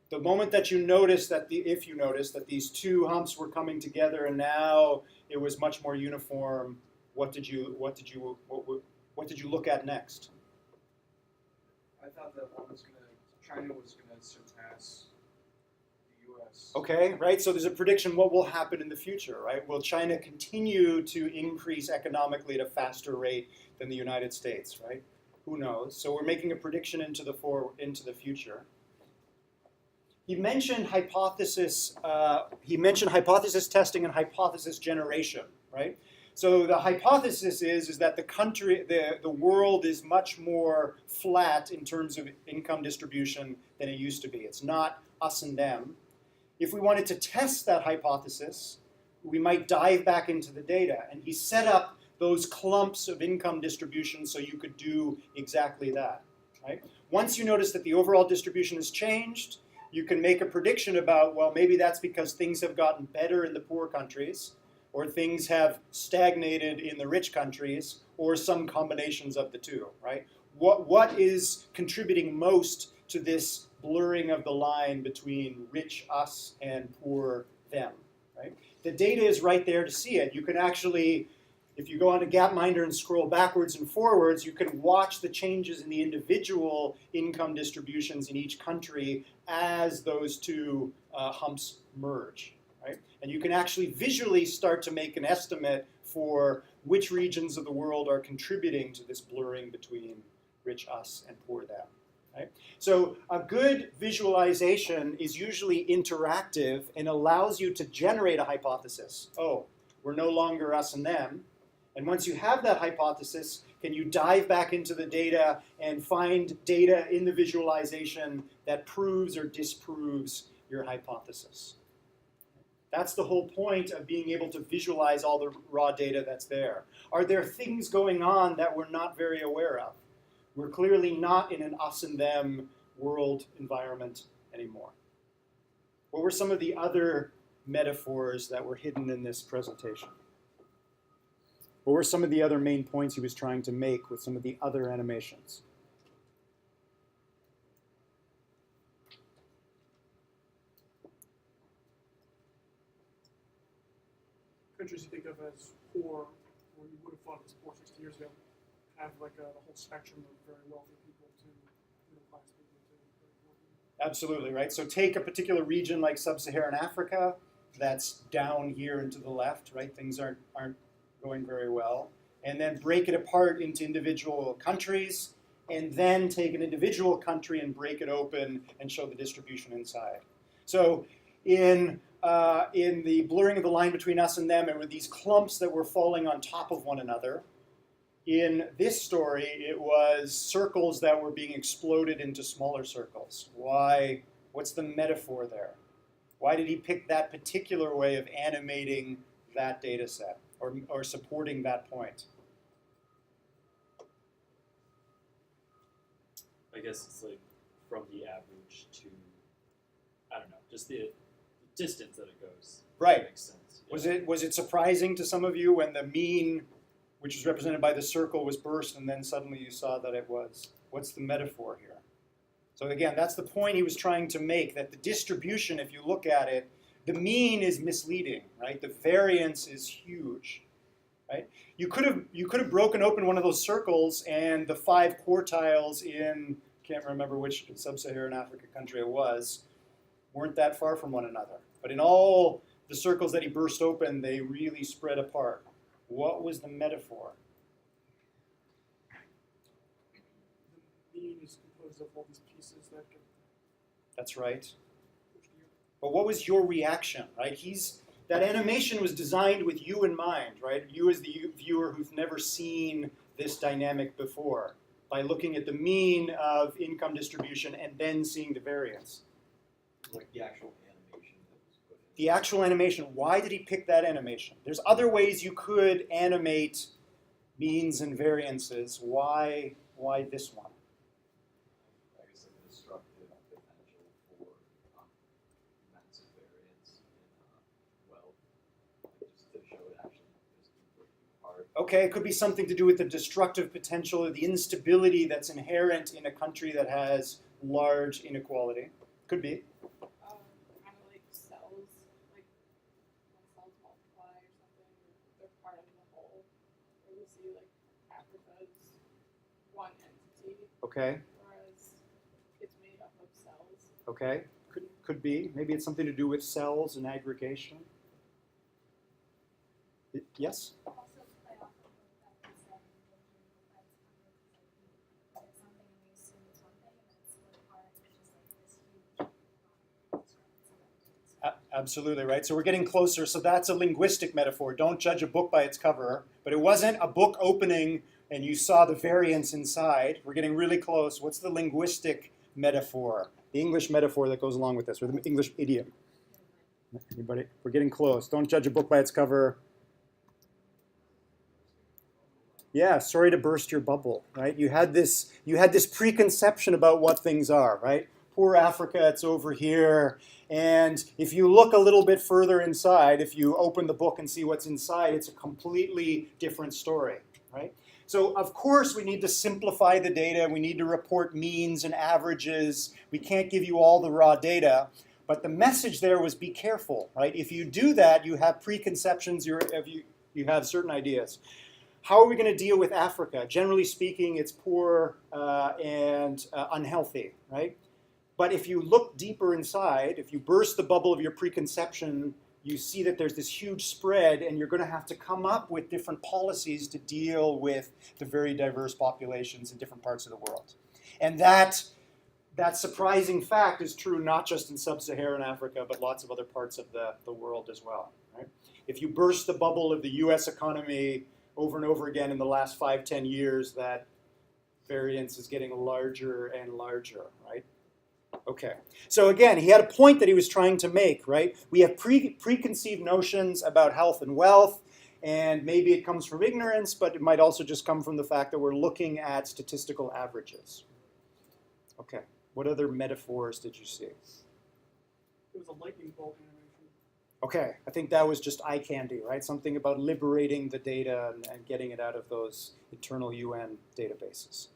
The moment that you notice that if you notice that these two humps were coming together and now it was much more uniform, what did you look at next? I thought that China was going to surpass the U.S. Okay, right? So there's a prediction what will happen in the future, right? Will China continue to increase economically at a faster rate than the United States, right? Who knows? So we're making a prediction into the future. He mentioned hypothesis testing and hypothesis generation, right? So the hypothesis is that the world is much more flat in terms of income distribution than it used to be. It's not us and them. If we wanted to test that hypothesis, we might dive back into the data. And he set up those clumps of income distribution so you could do exactly that, right? Once you notice that the overall distribution has changed, you can make a prediction about, well, maybe that's because things have gotten better in the poor countries, or things have stagnated in the rich countries, or some combinations of the two, right? What is contributing most to this blurring of the line between rich us and poor them, right? The data is right there to see it. You can actually, if you go onto Gapminder and scroll backwards and forwards, you can watch the changes in the individual income distributions in each country as those two humps merge. Right? And you can actually visually start to make an estimate for which regions of the world are contributing to this blurring between rich us and poor them. Right? So a good visualization is usually interactive and allows you to generate a hypothesis. Oh, we're no longer us and them. And once you have that hypothesis, can you dive back into the data and find data in the visualization that proves or disproves your hypothesis? That's the whole point of being able to visualize all the raw data that's there. Are there things going on that we're not very aware of? We're clearly not in an us and them world environment anymore. What were some of the other metaphors that were hidden in this presentation? What were some of the other main points he was trying to make with some of the other animations? as poor, or you would have thought as poor 60 years ago, have like the whole spectrum of very wealthy people to middle class people to very poor people. Absolutely, right? So take a particular region like sub-Saharan Africa, that's down here and to the left, right? Things aren't going very well. And then break it apart into individual countries, and then take an individual country and break it open and show the distribution inside. So in the blurring of the line between us and them, it were these clumps that were falling on top of one another. In this story, it was circles that were being exploded into smaller circles. Why? What's the metaphor there? Why did he pick that particular way of animating that data set or supporting that point? I guess it's like from the average to, I don't know, just the distance that it goes. Right. Makes sense. Yeah. Was it surprising to some of you when the mean, which was represented by the circle, was burst, and then suddenly you saw that it was? What's the metaphor here? So again, that's the point he was trying to make, that the distribution, if you look at it, the mean is misleading, right? The variance is huge, right? You could have broken open one of those circles, and the 5 quartiles in, can't remember which sub-Saharan Africa country it was, weren't that far from one another. But in all the circles that he burst open, they really spread apart. What was the metaphor? The mean is composed of all these pieces that get That's right. pushed together. But what was your reaction, right? That animation was designed with you in mind, right? You as the viewer who's never seen this dynamic before, by looking at the mean of income distribution and then seeing the variance. Like the actual animation that was put in. The actual animation, why did he pick that animation? There's other ways you could animate means and variances. Why this one? I guess like a destructive potential for massive variance in wealth, like just to show it actually just breaking apart. Okay, it could be something to do with the destructive potential or the instability that's inherent in a country that has large inequality. Could be. Kind of like cells, like when cells multiply or something, they're part of the whole. Or we see like Africa is one entity, Okay, whereas it's made up of cells. okay. Could be. Maybe it's something to do with cells and aggregation. Yes? Also play off of what that was said in the it's something and we assume it's one thing and then it's split apart, which is like this huge discrepancy. Absolutely, right? So we're getting closer. So that's a linguistic metaphor. Don't judge a book by its cover. But it wasn't a book opening and you saw the variance inside. We're getting really close. What's the linguistic metaphor? The English metaphor that goes along with this, or the English idiom? Anybody? We're getting close. Don't judge a book by its cover. Yeah, sorry to burst your bubble, right? You had this preconception about what things are, right? Poor Africa, it's over here. And if you look a little bit further inside, if you open the book and see what's inside, it's a completely different story, right? So of course we need to simplify the data. We need to report means and averages. We can't give you all the raw data. But the message there was be careful, right? If you do that, you have preconceptions, you have certain ideas. How are we going to deal with Africa? Generally speaking, it's poor and unhealthy, right? But if you look deeper inside, if you burst the bubble of your preconception, you see that there's this huge spread, and you're going to have to come up with different policies to deal with the very diverse populations in different parts of the world. And that surprising fact is true not just in sub-Saharan Africa, but lots of other parts of the world as well, right? If you burst the bubble of the US economy over and over again in the last 5-10 years, that variance is getting larger and larger, right? Okay, so again, he had a point that he was trying to make, right? We have preconceived notions about health and wealth, and maybe it comes from ignorance, but it might also just come from the fact that we're looking at statistical averages. Okay, what other metaphors did you see? It was a lightning bolt animation. Okay, I think that was just eye candy, right? Something about liberating the data and getting it out of those internal UN databases.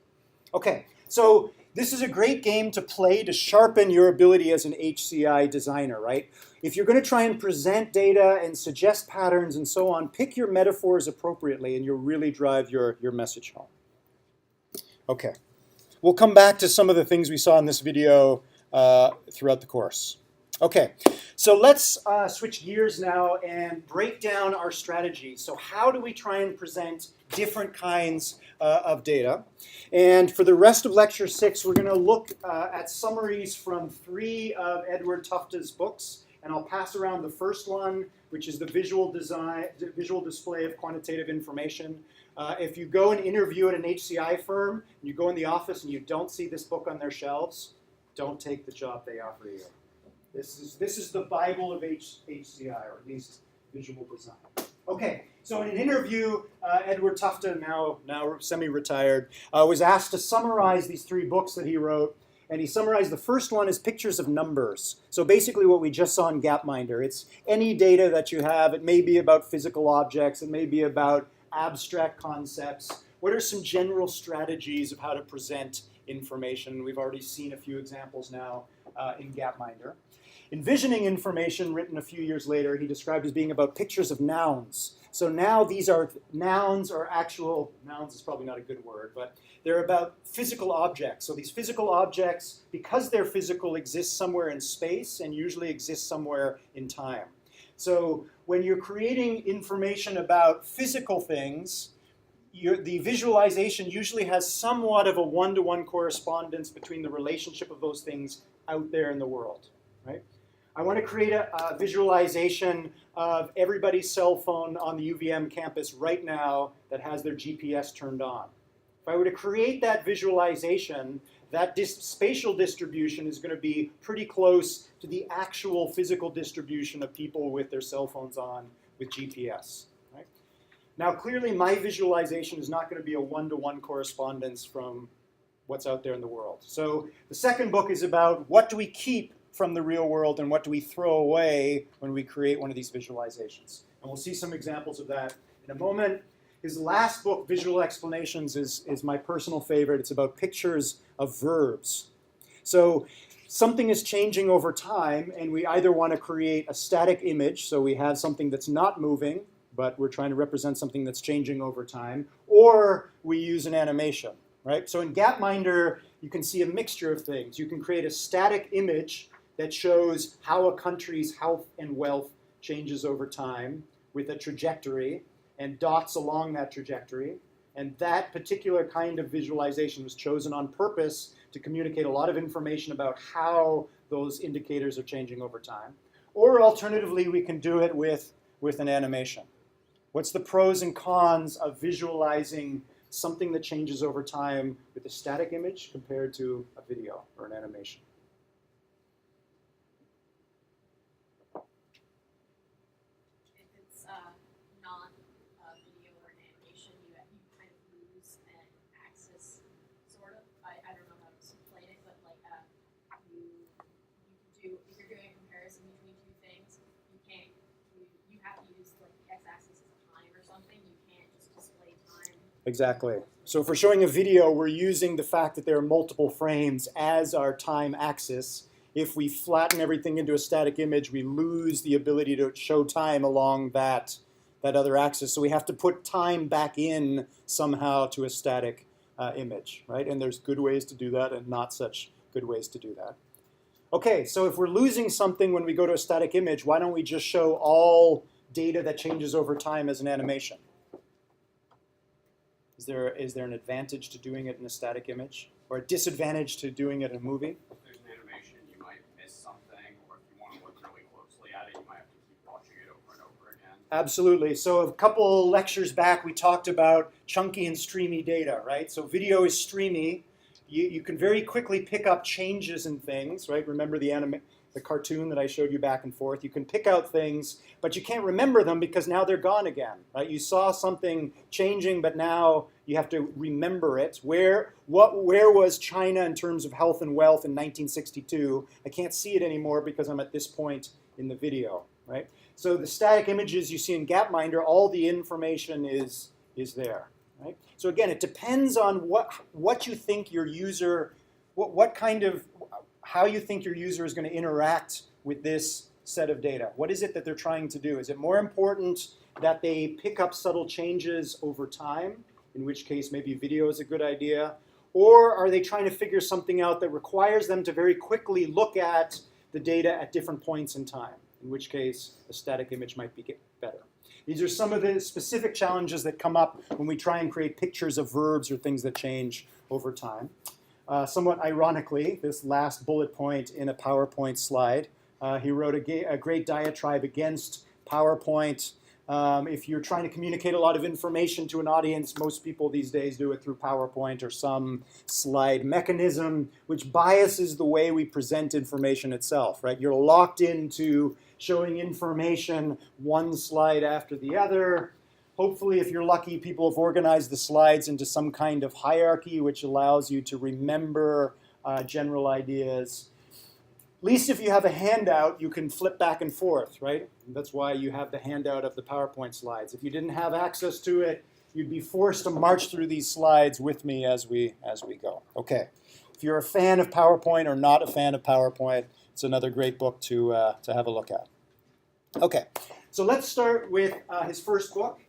Okay, so this is a great game to play to sharpen your ability as an HCI designer, right? If you're going to try and present data and suggest patterns and so on, pick your metaphors appropriately and you'll really drive your message home. Okay, we'll come back to some of the things we saw in this video throughout the course. Okay, so let's switch gears now and break down our strategy. So how do we try and present different kinds of data? And for the rest of Lecture 6, we're going to look at summaries from 3 of Edward Tufte's books. And I'll pass around the first one, which is the visual display of quantitative information. If you go and interview at an HCI firm, and you go in the office and you don't see this book on their shelves, don't take the job they offer you. This is the Bible of HCI, or at least visual design. Okay, so in an interview, Edward Tufte, now semi-retired, was asked to summarize these 3 books that he wrote. And he summarized the first one as pictures of numbers. So basically what we just saw in Gapminder. It's any data that you have. It may be about physical objects. It may be about abstract concepts. What are some general strategies of how to present information? We've already seen a few examples now in Gapminder. Envisioning information, written a few years later, he described as being about pictures of nouns. So now these are nouns, or actual, nouns is probably not a good word, but they're about physical objects. So these physical objects, because they're physical, exist somewhere in space and usually exist somewhere in time. So when you're creating information about physical things, the visualization usually has somewhat of a one-to-one correspondence between the relationship of those things out there in the world, right? I want to create a visualization of everybody's cell phone on the UVM campus right now that has their GPS turned on. If I were to create that visualization, that spatial distribution is going to be pretty close to the actual physical distribution of people with their cell phones on with GPS. Right? Now, clearly, my visualization is not going to be a one-to-one correspondence from what's out there in the world. So the second book is about what do we keep from the real world and what do we throw away when we create one of these visualizations. And we'll see some examples of that in a moment. His last book, Visual Explanations, is my personal favorite. It's about pictures of verbs. So something is changing over time, and we either want to create a static image, so we have something that's not moving, but we're trying to represent something that's changing over time, or we use an animation, right? So in Gapminder, you can see a mixture of things. You can create a static image that shows how a country's health and wealth changes over time with a trajectory and dots along that trajectory. And that particular kind of visualization was chosen on purpose to communicate a lot of information about how those indicators are changing over time. Or alternatively, we can do it with an animation. What's the pros and cons of visualizing something that changes over time with a static image compared to a video or an animation? Exactly. So if we're showing a video, we're using the fact that there are multiple frames as our time axis. If we flatten everything into a static image, we lose the ability to show time along that other axis. So we have to put time back in somehow to a static image, right? And there's good ways to do that and not such good ways to do that. Okay, so if we're losing something when we go to a static image, why don't we just show all data that changes over time as an animation? Is there an advantage to doing it in a static image, or a disadvantage to doing it in a movie? If there's an animation, you might miss something, or if you want to look really closely at it, you might have to keep watching it over and over again. Absolutely. So a couple lectures back, we talked about chunky and streamy data, right? So video is streamy. You can very quickly pick up changes in things, right? Remember the cartoon that I showed you back and forth. You can pick out things, but you can't remember them because now they're gone again, right? You saw something changing, but now you have to remember it. Where was China in terms of health and wealth in 1962? I can't see it anymore because I'm at this point in the video, right? So the static images you see in Gapminder, all the information is there. right? So again, it depends on what you think your user, what kind of, how you think your user is going to interact with this set of data. What is it that they're trying to do? Is it more important that they pick up subtle changes over time, in which case maybe video is a good idea? Or are they trying to figure something out that requires them to very quickly look at the data at different points in time, in which case a static image might be better? These are some of the specific challenges that come up when we try and create pictures of verbs or things that change over time. Somewhat ironically, this last bullet point in a PowerPoint slide, he wrote a great diatribe against PowerPoint. If you're trying to communicate a lot of information to an audience, most people these days do it through PowerPoint or some slide mechanism, which biases the way we present information itself, right? You're locked into showing information one slide after the other. Hopefully, if you're lucky, people have organized the slides into some kind of hierarchy, which allows you to remember general ideas. At least if you have a handout, you can flip back and forth, right? And that's why you have the handout of the PowerPoint slides. If you didn't have access to it, you'd be forced to march through these slides with me as we go. Okay. If you're a fan of PowerPoint or not a fan of PowerPoint, it's another great book to have a look at. Okay. So let's start with his first book,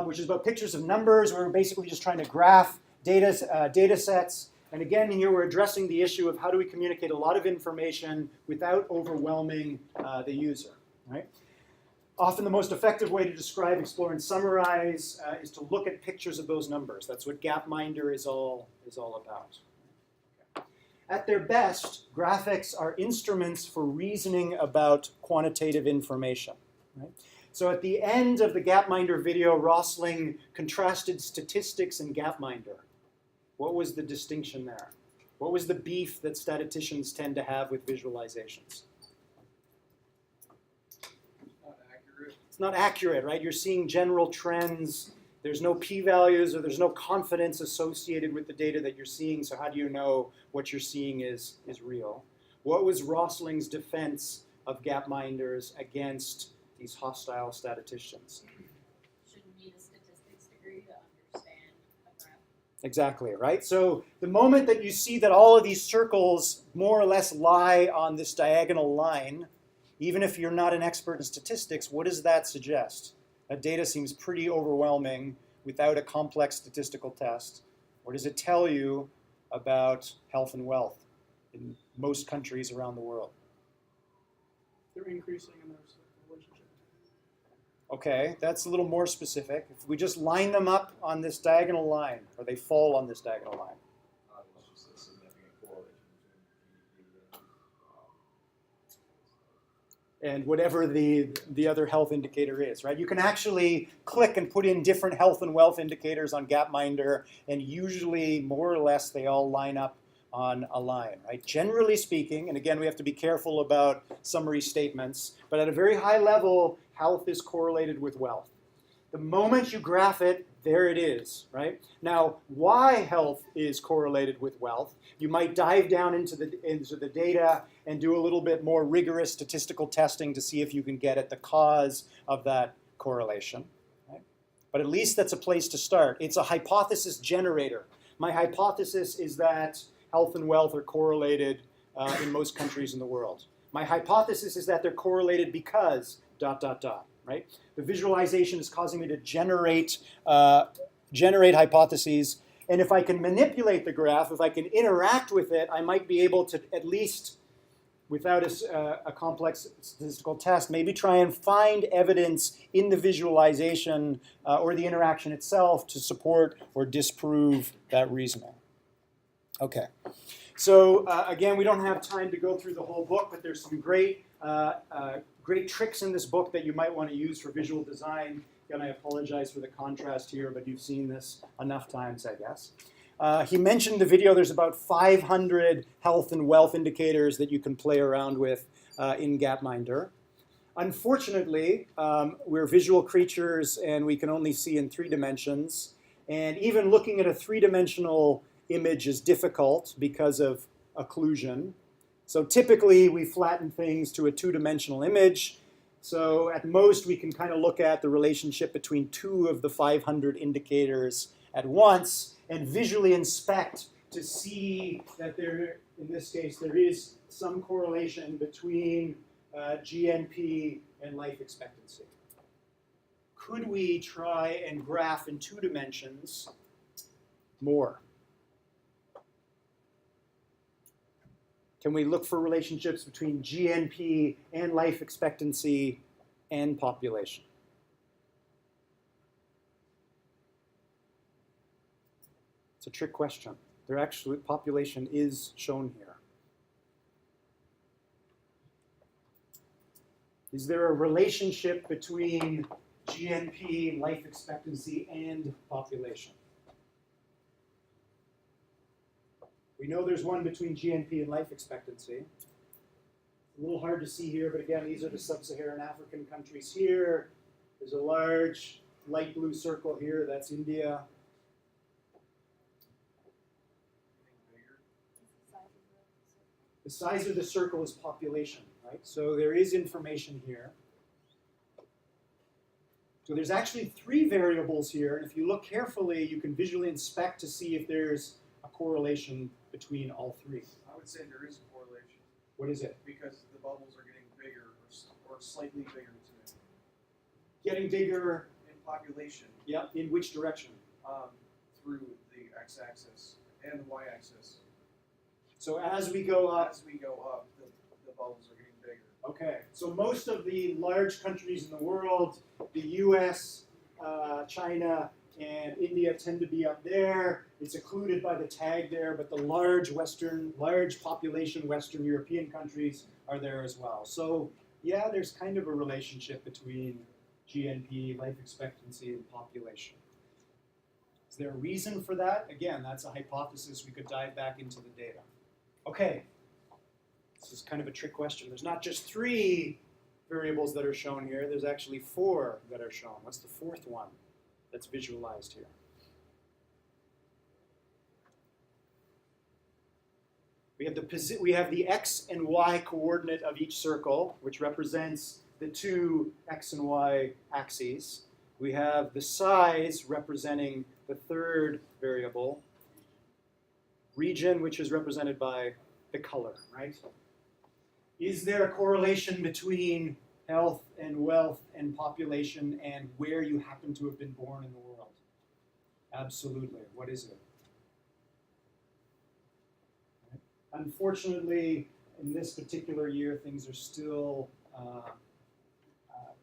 which is about pictures of numbers. We're basically just trying to graph data sets. And again, here we're addressing the issue of how do we communicate a lot of information without overwhelming the user, right? Often the most effective way to describe, explore, and summarize is to look at pictures of those numbers. That's what Gapminder is all about. Okay. At their best, graphics are instruments for reasoning about quantitative information, right? So at the end of the Gapminder video, Rosling contrasted statistics and Gapminder. What was the distinction there? What was the beef that statisticians tend to have with visualizations? Not accurate. It's not accurate, right? You're seeing general trends. There's no p-values or there's no confidence associated with the data that you're seeing, so how do you know what you're seeing is real? What was Rosling's defense of Gapminders against these hostile statisticians? Shouldn't need a statistics degree to understand a graph. Exactly, right? So the moment that you see that all of these circles more or less lie on this diagonal line, even if you're not an expert in statistics, what does that suggest? That data seems pretty overwhelming without a complex statistical test. What does it tell you about health and wealth in most countries around the world? They're increasing in their relationship. Okay, that's a little more specific. If we just line them up on this diagonal line, or they fall on this diagonal line. It's just a significant correlation between GDP And whatever the other health indicator is, right? You can actually click and put in different health and wealth indicators on Gapminder, and usually, more or less, they all line up on a line, right? Generally speaking, and again, we have to be careful about summary statements, but at a very high level, health is correlated with wealth. The moment you graph it, there it is, right? Now, why health is correlated with wealth, you might dive down into the data and do a little bit more rigorous statistical testing to see if you can get at the cause of that correlation, right? But at least that's a place to start. It's a hypothesis generator. My hypothesis is that health and wealth are correlated in most countries in the world. My hypothesis is that they're correlated because ... right? The visualization is causing me to generate hypotheses. And if I can manipulate the graph, if I can interact with it, I might be able to at least, without a complex statistical test, maybe try and find evidence in the visualization or the interaction itself to support or disprove that reasoning. Okay. So again, we don't have time to go through the whole book, but there's some great tricks in this book that you might want to use for visual design. Again, I apologize for the contrast here, but you've seen this enough times, I guess. He mentioned the video. There's about 500 health and wealth indicators that you can play around with in Gapminder. Unfortunately, we're visual creatures and we can only see in 3 dimensions. And even looking at a 3-dimensional image is difficult because of occlusion. So typically we flatten things to a 2-dimensional image. So at most we can kind of look at the relationship between 2 of the 500 indicators at once and visually inspect to see that there, in this case, there is some correlation between GNP and life expectancy. Could we try and graph in 2 dimensions more? Can we look for relationships between GNP and life expectancy and population? It's a trick question. There actually, population is shown here. Is there a relationship between GNP, life expectancy, and population? We know there's one between GNP and life expectancy. A little hard to see here, but again, these are the sub-Saharan African countries here. There's a large light blue circle here, that's India. The size of the circle is population, right? So there is information here. So there's actually 3 variables here, and if you look carefully, you can visually inspect to see if there's a correlation between all 3. I would say there is a correlation What is it? because the bubbles are getting bigger or slightly bigger today. Getting bigger, In population, yep, in which direction? through the x-axis and the y-axis. So as we go up, As we go up, the bubbles are getting bigger. okay, so most of the large countries in the world, the US, China, and India tend to be up there. It's occluded by the tag there, but the large population Western European countries are there as well. So yeah, there's kind of a relationship between GNP, life expectancy, and population. Is there a reason for that? Again, that's a hypothesis. We could dive back into the data. Okay, this is kind of a trick question. There's not just 3 variables that are shown here. There's actually 4 that are shown. What's the 4th one that's visualized here? We have the x and y coordinate of each circle, which represents the 2 x and y axes. We have the size representing the 3rd variable. Region, which is represented by the color, right? Is there a correlation between health and wealth and population and where you happen to have been born in the world? Absolutely. What is it? Right. Unfortunately, in this particular year, things are still,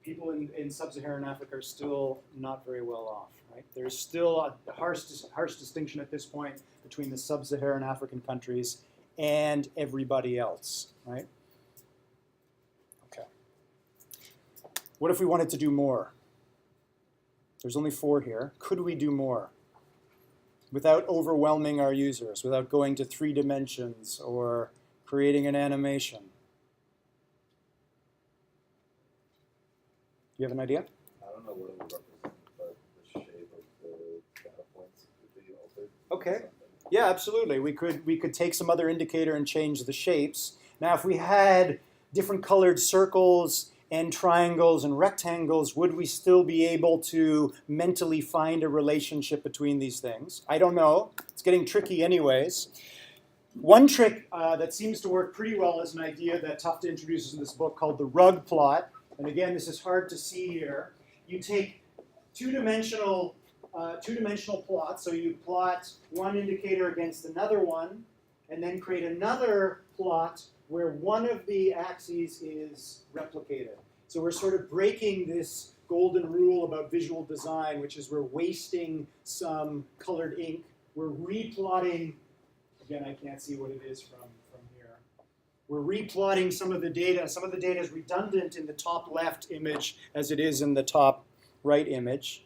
people in sub-Saharan Africa are still not very well off, right? There's still a harsh distinction at this point between the sub-Saharan African countries and everybody else, right? Okay. What if we wanted to do more? There's only 4 here. Could we do more? Without overwhelming our users, without going to 3 dimensions or creating an animation. Do you have an idea? I don't know what it would represent, but the shape of the data points could be altered. Okay. Yeah, absolutely. We could take some other indicator and change the shapes. Now, if we had different colored circles and triangles and rectangles, would we still be able to mentally find a relationship between these things? I don't know. It's getting tricky anyways. One trick that seems to work pretty well is an idea that Tufte introduces in this book called the rug plot. And again, this is hard to see here. You take two-dimensional plots, so you plot one indicator against another one, and then create another plot where one of the axes is replicated. So we're sort of breaking this golden rule about visual design, which is we're wasting some colored ink. We're replotting, again, I can't see what it is from here. We're replotting some of the data. Some of the data is redundant in the top left image as it is in the top right image.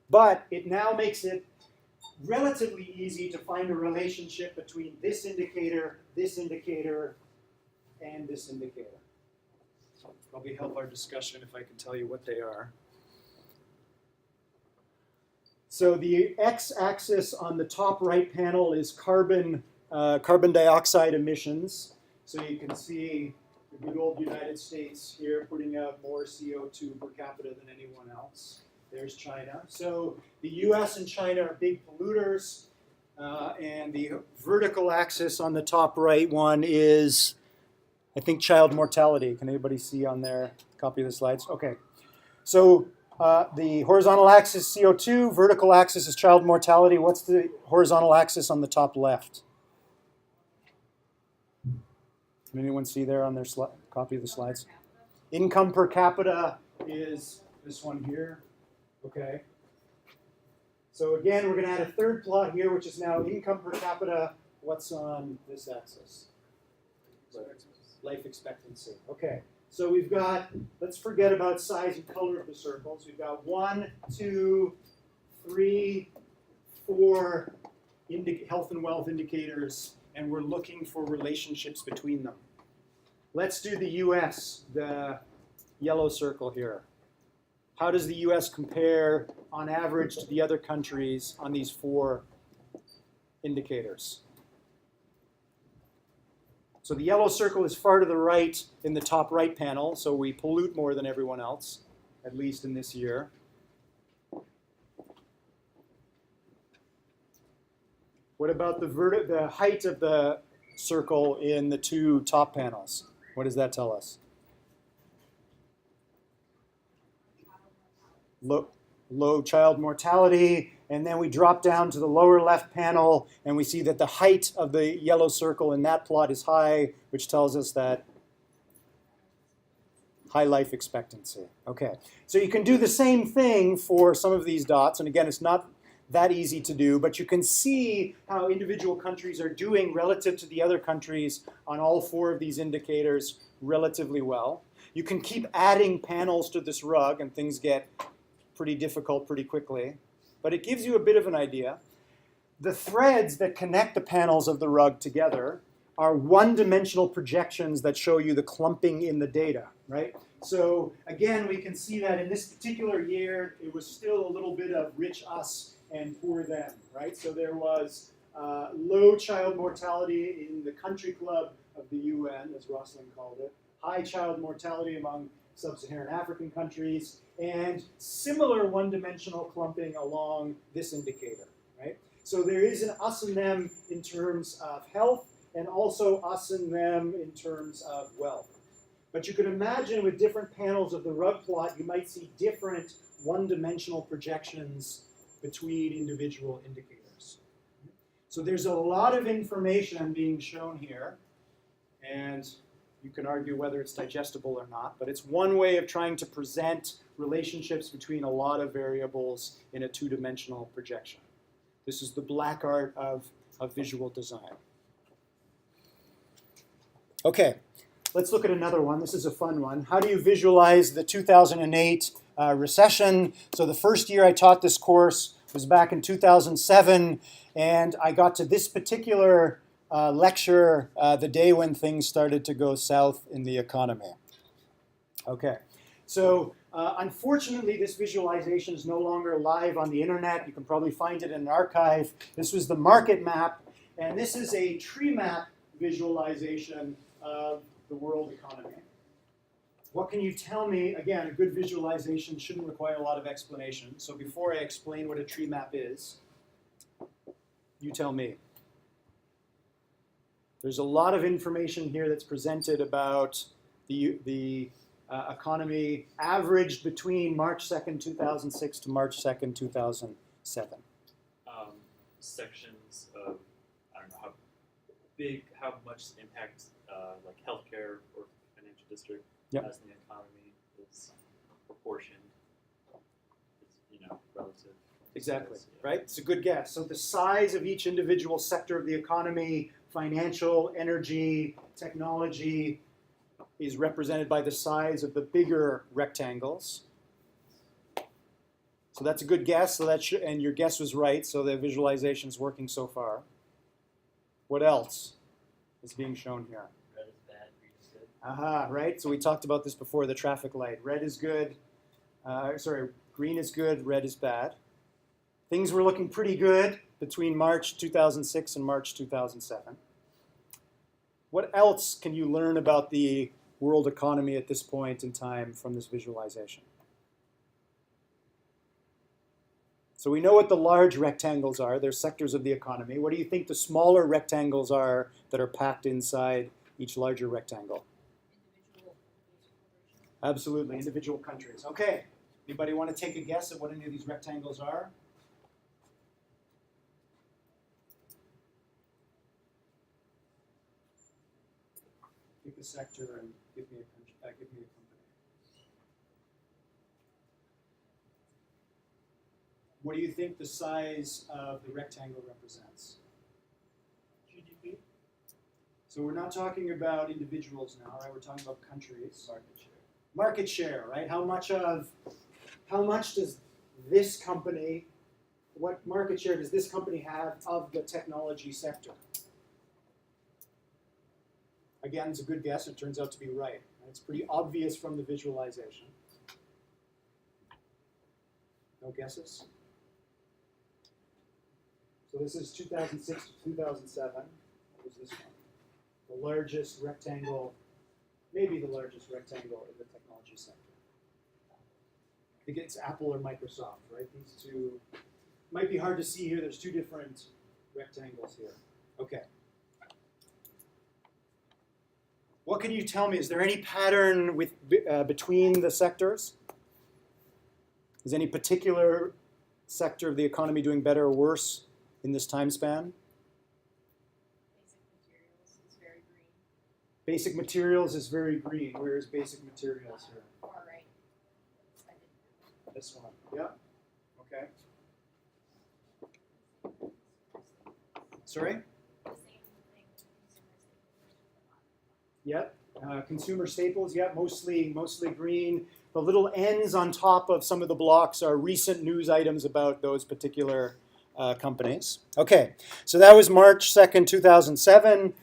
But it now makes it relatively easy to find a relationship between this indicator, and this indicator. So it'll probably help our discussion if I can tell you what they are. So the x-axis on the top right panel is carbon dioxide emissions. So you can see the good old United States here putting out more CO2 per capita than anyone else. There's China. So the US and China are big polluters. And the vertical axis on the top right one is, I think, child mortality. Can anybody see on their copy of the slides? Okay. So the horizontal axis CO2, vertical axis is child mortality. What's the horizontal axis on the top left? Can anyone see there on their copy of the slides? Income per capita is this one here. Okay. So again, we're going to add a third plot here, which is now income per capita. What's on this axis? Life expectancy. Okay. So we've got, let's forget about size and color of the circles. We've got 1, 2, 3, 4 health and wealth indicators, and we're looking for relationships between them. Let's do the US, the yellow circle here. How does the US compare on average to the other countries on these 4 indicators? So the yellow circle is far to the right in the top right panel, so we pollute more than everyone else, at least in this year. What about the height of the circle in the 2 top panels? What does that tell us? Low child mortality, and then we drop down to the lower left panel and we see that the height of the yellow circle in that plot is high, which tells us that high life expectancy. Okay, so you can do the same thing for some of these dots, and again, it's not that easy to do, but you can see how individual countries are doing relative to the other countries on all 4 of these indicators relatively well. You can keep adding panels to this rug and things get pretty difficult pretty quickly, but it gives you a bit of an idea. The threads that connect the panels of the rug together are one-dimensional projections that show you the clumping in the data, right? So again, we can see that in this particular year, it was still a little bit of rich us and poor them, right? So there was low child mortality in the country club of the UN, as Rosling called it, high child mortality among sub-Saharan African countries, and similar one-dimensional clumping along this indicator, right? So there is an us and them in terms of health, and also us and them in terms of wealth. But you could imagine with different panels of the rug plot, you might see different one-dimensional projections between individual indicators. So there's a lot of information being shown here, and you can argue whether it's digestible or not, but it's one way of trying to present relationships between a lot of variables in a 2-dimensional projection. This is the black art of visual design. Okay, let's look at another one. This is a fun one. How do you visualize the 2008 recession? So the first year I taught this course was back in 2007, and I got to this particular lecture the day when things started to go south in the economy. Okay, so unfortunately this visualization is no longer live on the internet. You can probably find it in an archive. This was the market map, and this is a tree map visualization of the world economy. What can you tell me? Again, a good visualization shouldn't require a lot of explanation. So before I explain what a tree map is, you tell me. There's a lot of information here that's presented about the economy averaged between March 2nd, 2006 to March 2nd, 2007. Sections of, I don't know how much impact like healthcare or financial district has in the economy is proportioned, is, relative. Exactly, right? It's a good guess. So the size of each individual sector of the economy, financial, energy, technology, is represented by the size of the bigger rectangles. So that's a good guess. So and your guess was right. So the visualization is working so far. What else is being shown here? Red is bad, green is good. Aha, right. So we talked about this before. The traffic light. Red is good. Green is good. Red is bad. Things were looking pretty good between March 2006 and March 2007. What else can you learn about the world economy at this point in time from this visualization? So we know what the large rectangles are. They're sectors of the economy. What do you think the smaller rectangles are that are packed inside each larger rectangle? Individual application. Absolutely, individual countries. Okay, anybody want to take a guess at what any of these rectangles are? Pick a sector and give me a country, give me a company. What do you think the size of the rectangle represents? GDP. So we're not talking about individuals now, right? We're talking about countries. Market share. Market share, right? How much does this company, what market share does this company have of the technology sector? Again, it's a good guess. It turns out to be right. It's pretty obvious from the visualization. No guesses? So this is 2006 to 2007. What was this one? The largest rectangle, maybe the largest rectangle in the technology sector. I think it's Apple or Microsoft, right? These two might be hard to see here. There's two different rectangles here. Okay. What can you tell me? Is there any pattern with between the sectors? Is any particular sector of the economy doing better or worse in this time span? Basic materials is very green. Basic materials is very green. Where is basic materials here? Far right. This one. Yeah. Okay. Sorry? The same thing with consumer staples. Yep. Consumer staples. Yep. Mostly green. The little N's on top of some of the blocks are recent news items about those particular companies. Okay. So that was March 2nd, 2007.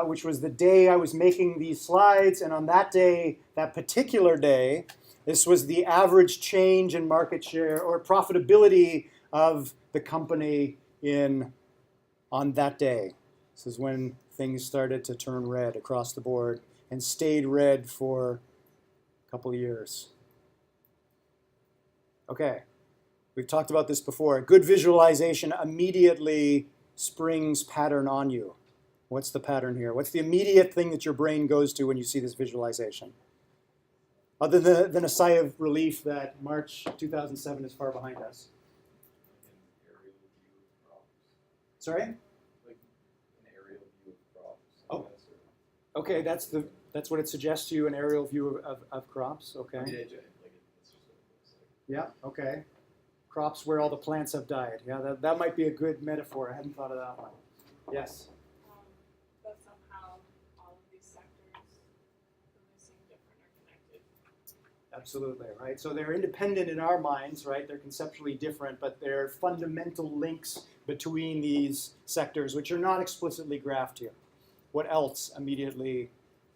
Which was the day I was making these slides, and on that day, that particular day, this was the average change in market share or profitability of the company on that day. This is when things started to turn red across the board and stayed red for a couple of years. Okay, we've talked about this before. Good visualization immediately springs pattern on you. What's the pattern here? What's the immediate thing that your brain goes to when you see this visualization? Other than a sigh of relief that March 2007 is far behind us. Like an aerial view of crops. Sorry? Like an aerial view of crops. Oh. I guess, or, Okay, that's what it suggests to you, an aerial view of crops. Okay. I mean, it's just what it looks like. Yeah, okay. Crops where all the plants have died. Yeah, that might be a good metaphor. I hadn't thought of that one. Yes? But somehow all of these sectors, though they seem different, are connected. Absolutely, right? So they're independent in our minds, right? They're conceptually different, but they're fundamental links between these sectors, which are not explicitly graphed here. What else immediately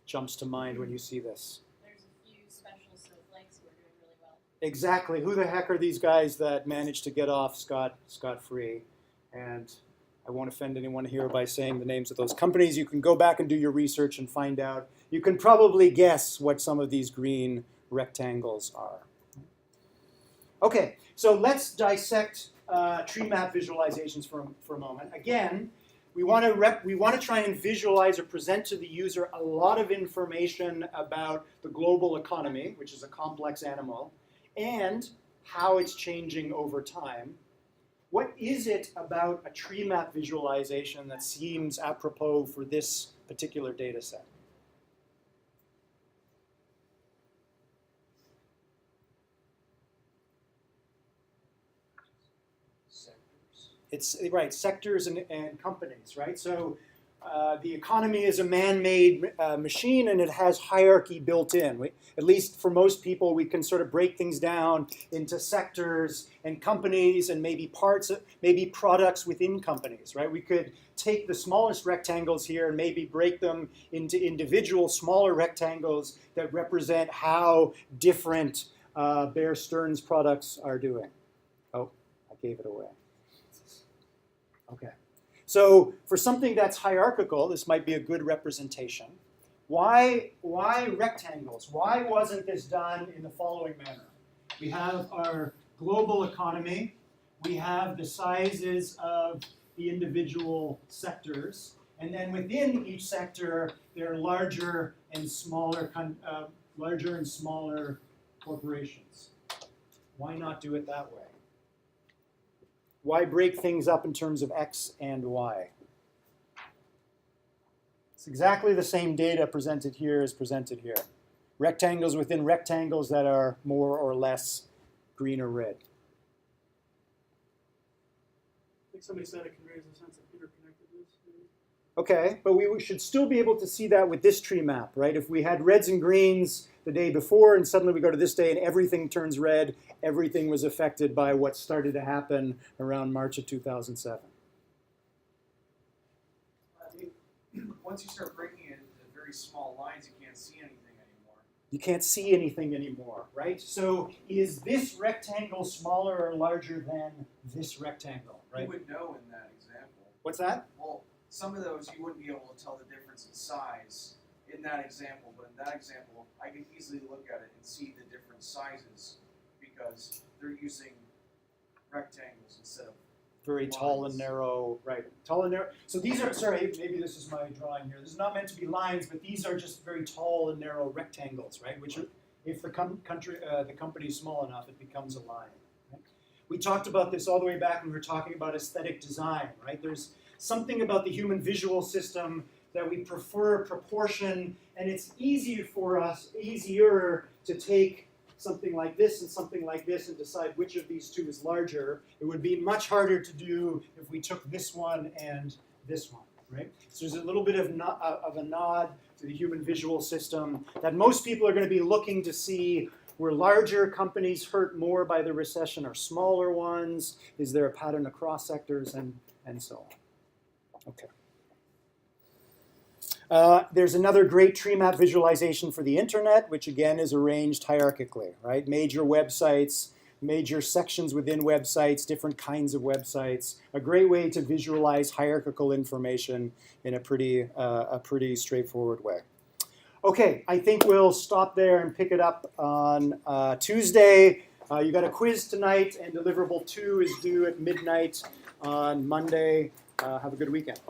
jumps to mind when you see this? There's a few special snowflakes who are doing really well. Exactly. Who the heck are these guys that managed to get off scot-free? And I won't offend anyone here by saying the names of those companies. You can go back and do your research and find out. You can probably guess what some of these green rectangles are. Okay, so let's dissect tree map visualizations for a moment. Again, we want to try and visualize or present to the user a lot of information about the global economy, which is a complex animal, and how it's changing over time. What is it about a tree map visualization that seems apropos for this particular data set? It's right, sectors and companies, right? So the economy is a man-made machine, and it has hierarchy built in. At least for most people, we can sort of break things down into sectors and companies and maybe maybe products within companies, right? We could take the smallest rectangles here and maybe break them into individual smaller rectangles that represent how different Bear Stearns products are doing. Oh, I gave it away. Okay. So for something that's hierarchical, this might be a good representation. Why rectangles? Why wasn't this done in the following manner? We have our global economy, we have the sizes of the individual sectors, and then within each sector, there are larger and smaller corporations. Why not do it that way? Why break things up in terms of X and Y? It's exactly the same data presented here as presented here. Rectangles within rectangles that are more or less green or red. I think somebody said it conveys a sense of interconnectedness. Maybe. Okay, but we should still be able to see that with this tree map, right? If we had reds and greens the day before and suddenly we go to this day and everything turns red, everything was affected by what started to happen around March of 2007. Once you start breaking it into very small lines, you can't see anything anymore. You can't see anything anymore, right? So is this rectangle smaller or larger than this rectangle, right? You would know in that example. What's that? Well, some of those you wouldn't be able to tell the difference in size in that example, but in that example, I can easily look at it and see the different sizes because they're using rectangles instead of Very tall and lines. narrow, right? Tall and narrow. So these are, sorry, maybe this is my drawing here. This is not meant to be lines, but these are just very tall and narrow rectangles, right? Which, are, if the company is small enough, it becomes a line. Right? We talked about this all the way back when we were talking about aesthetic design, right? There's something about the human visual system that we prefer proportion, and it's easier to take something like this and something like this and decide which of these two is larger. It would be much harder to do if we took this one and this one, right? So there's a little bit of a nod to the human visual system that most people are going to be looking to see. Were larger companies hurt more by the recession or smaller ones? Is there a pattern across sectors and so on? Okay. There's another great tree map visualization for the internet, which again is arranged hierarchically, right? Major websites, major sections within websites, different kinds of websites. A great way to visualize hierarchical information in a pretty straightforward way. Okay, I think we'll stop there and pick it up on Tuesday. You got a quiz tonight, and deliverable 2 is due at midnight on Monday. Have a good weekend.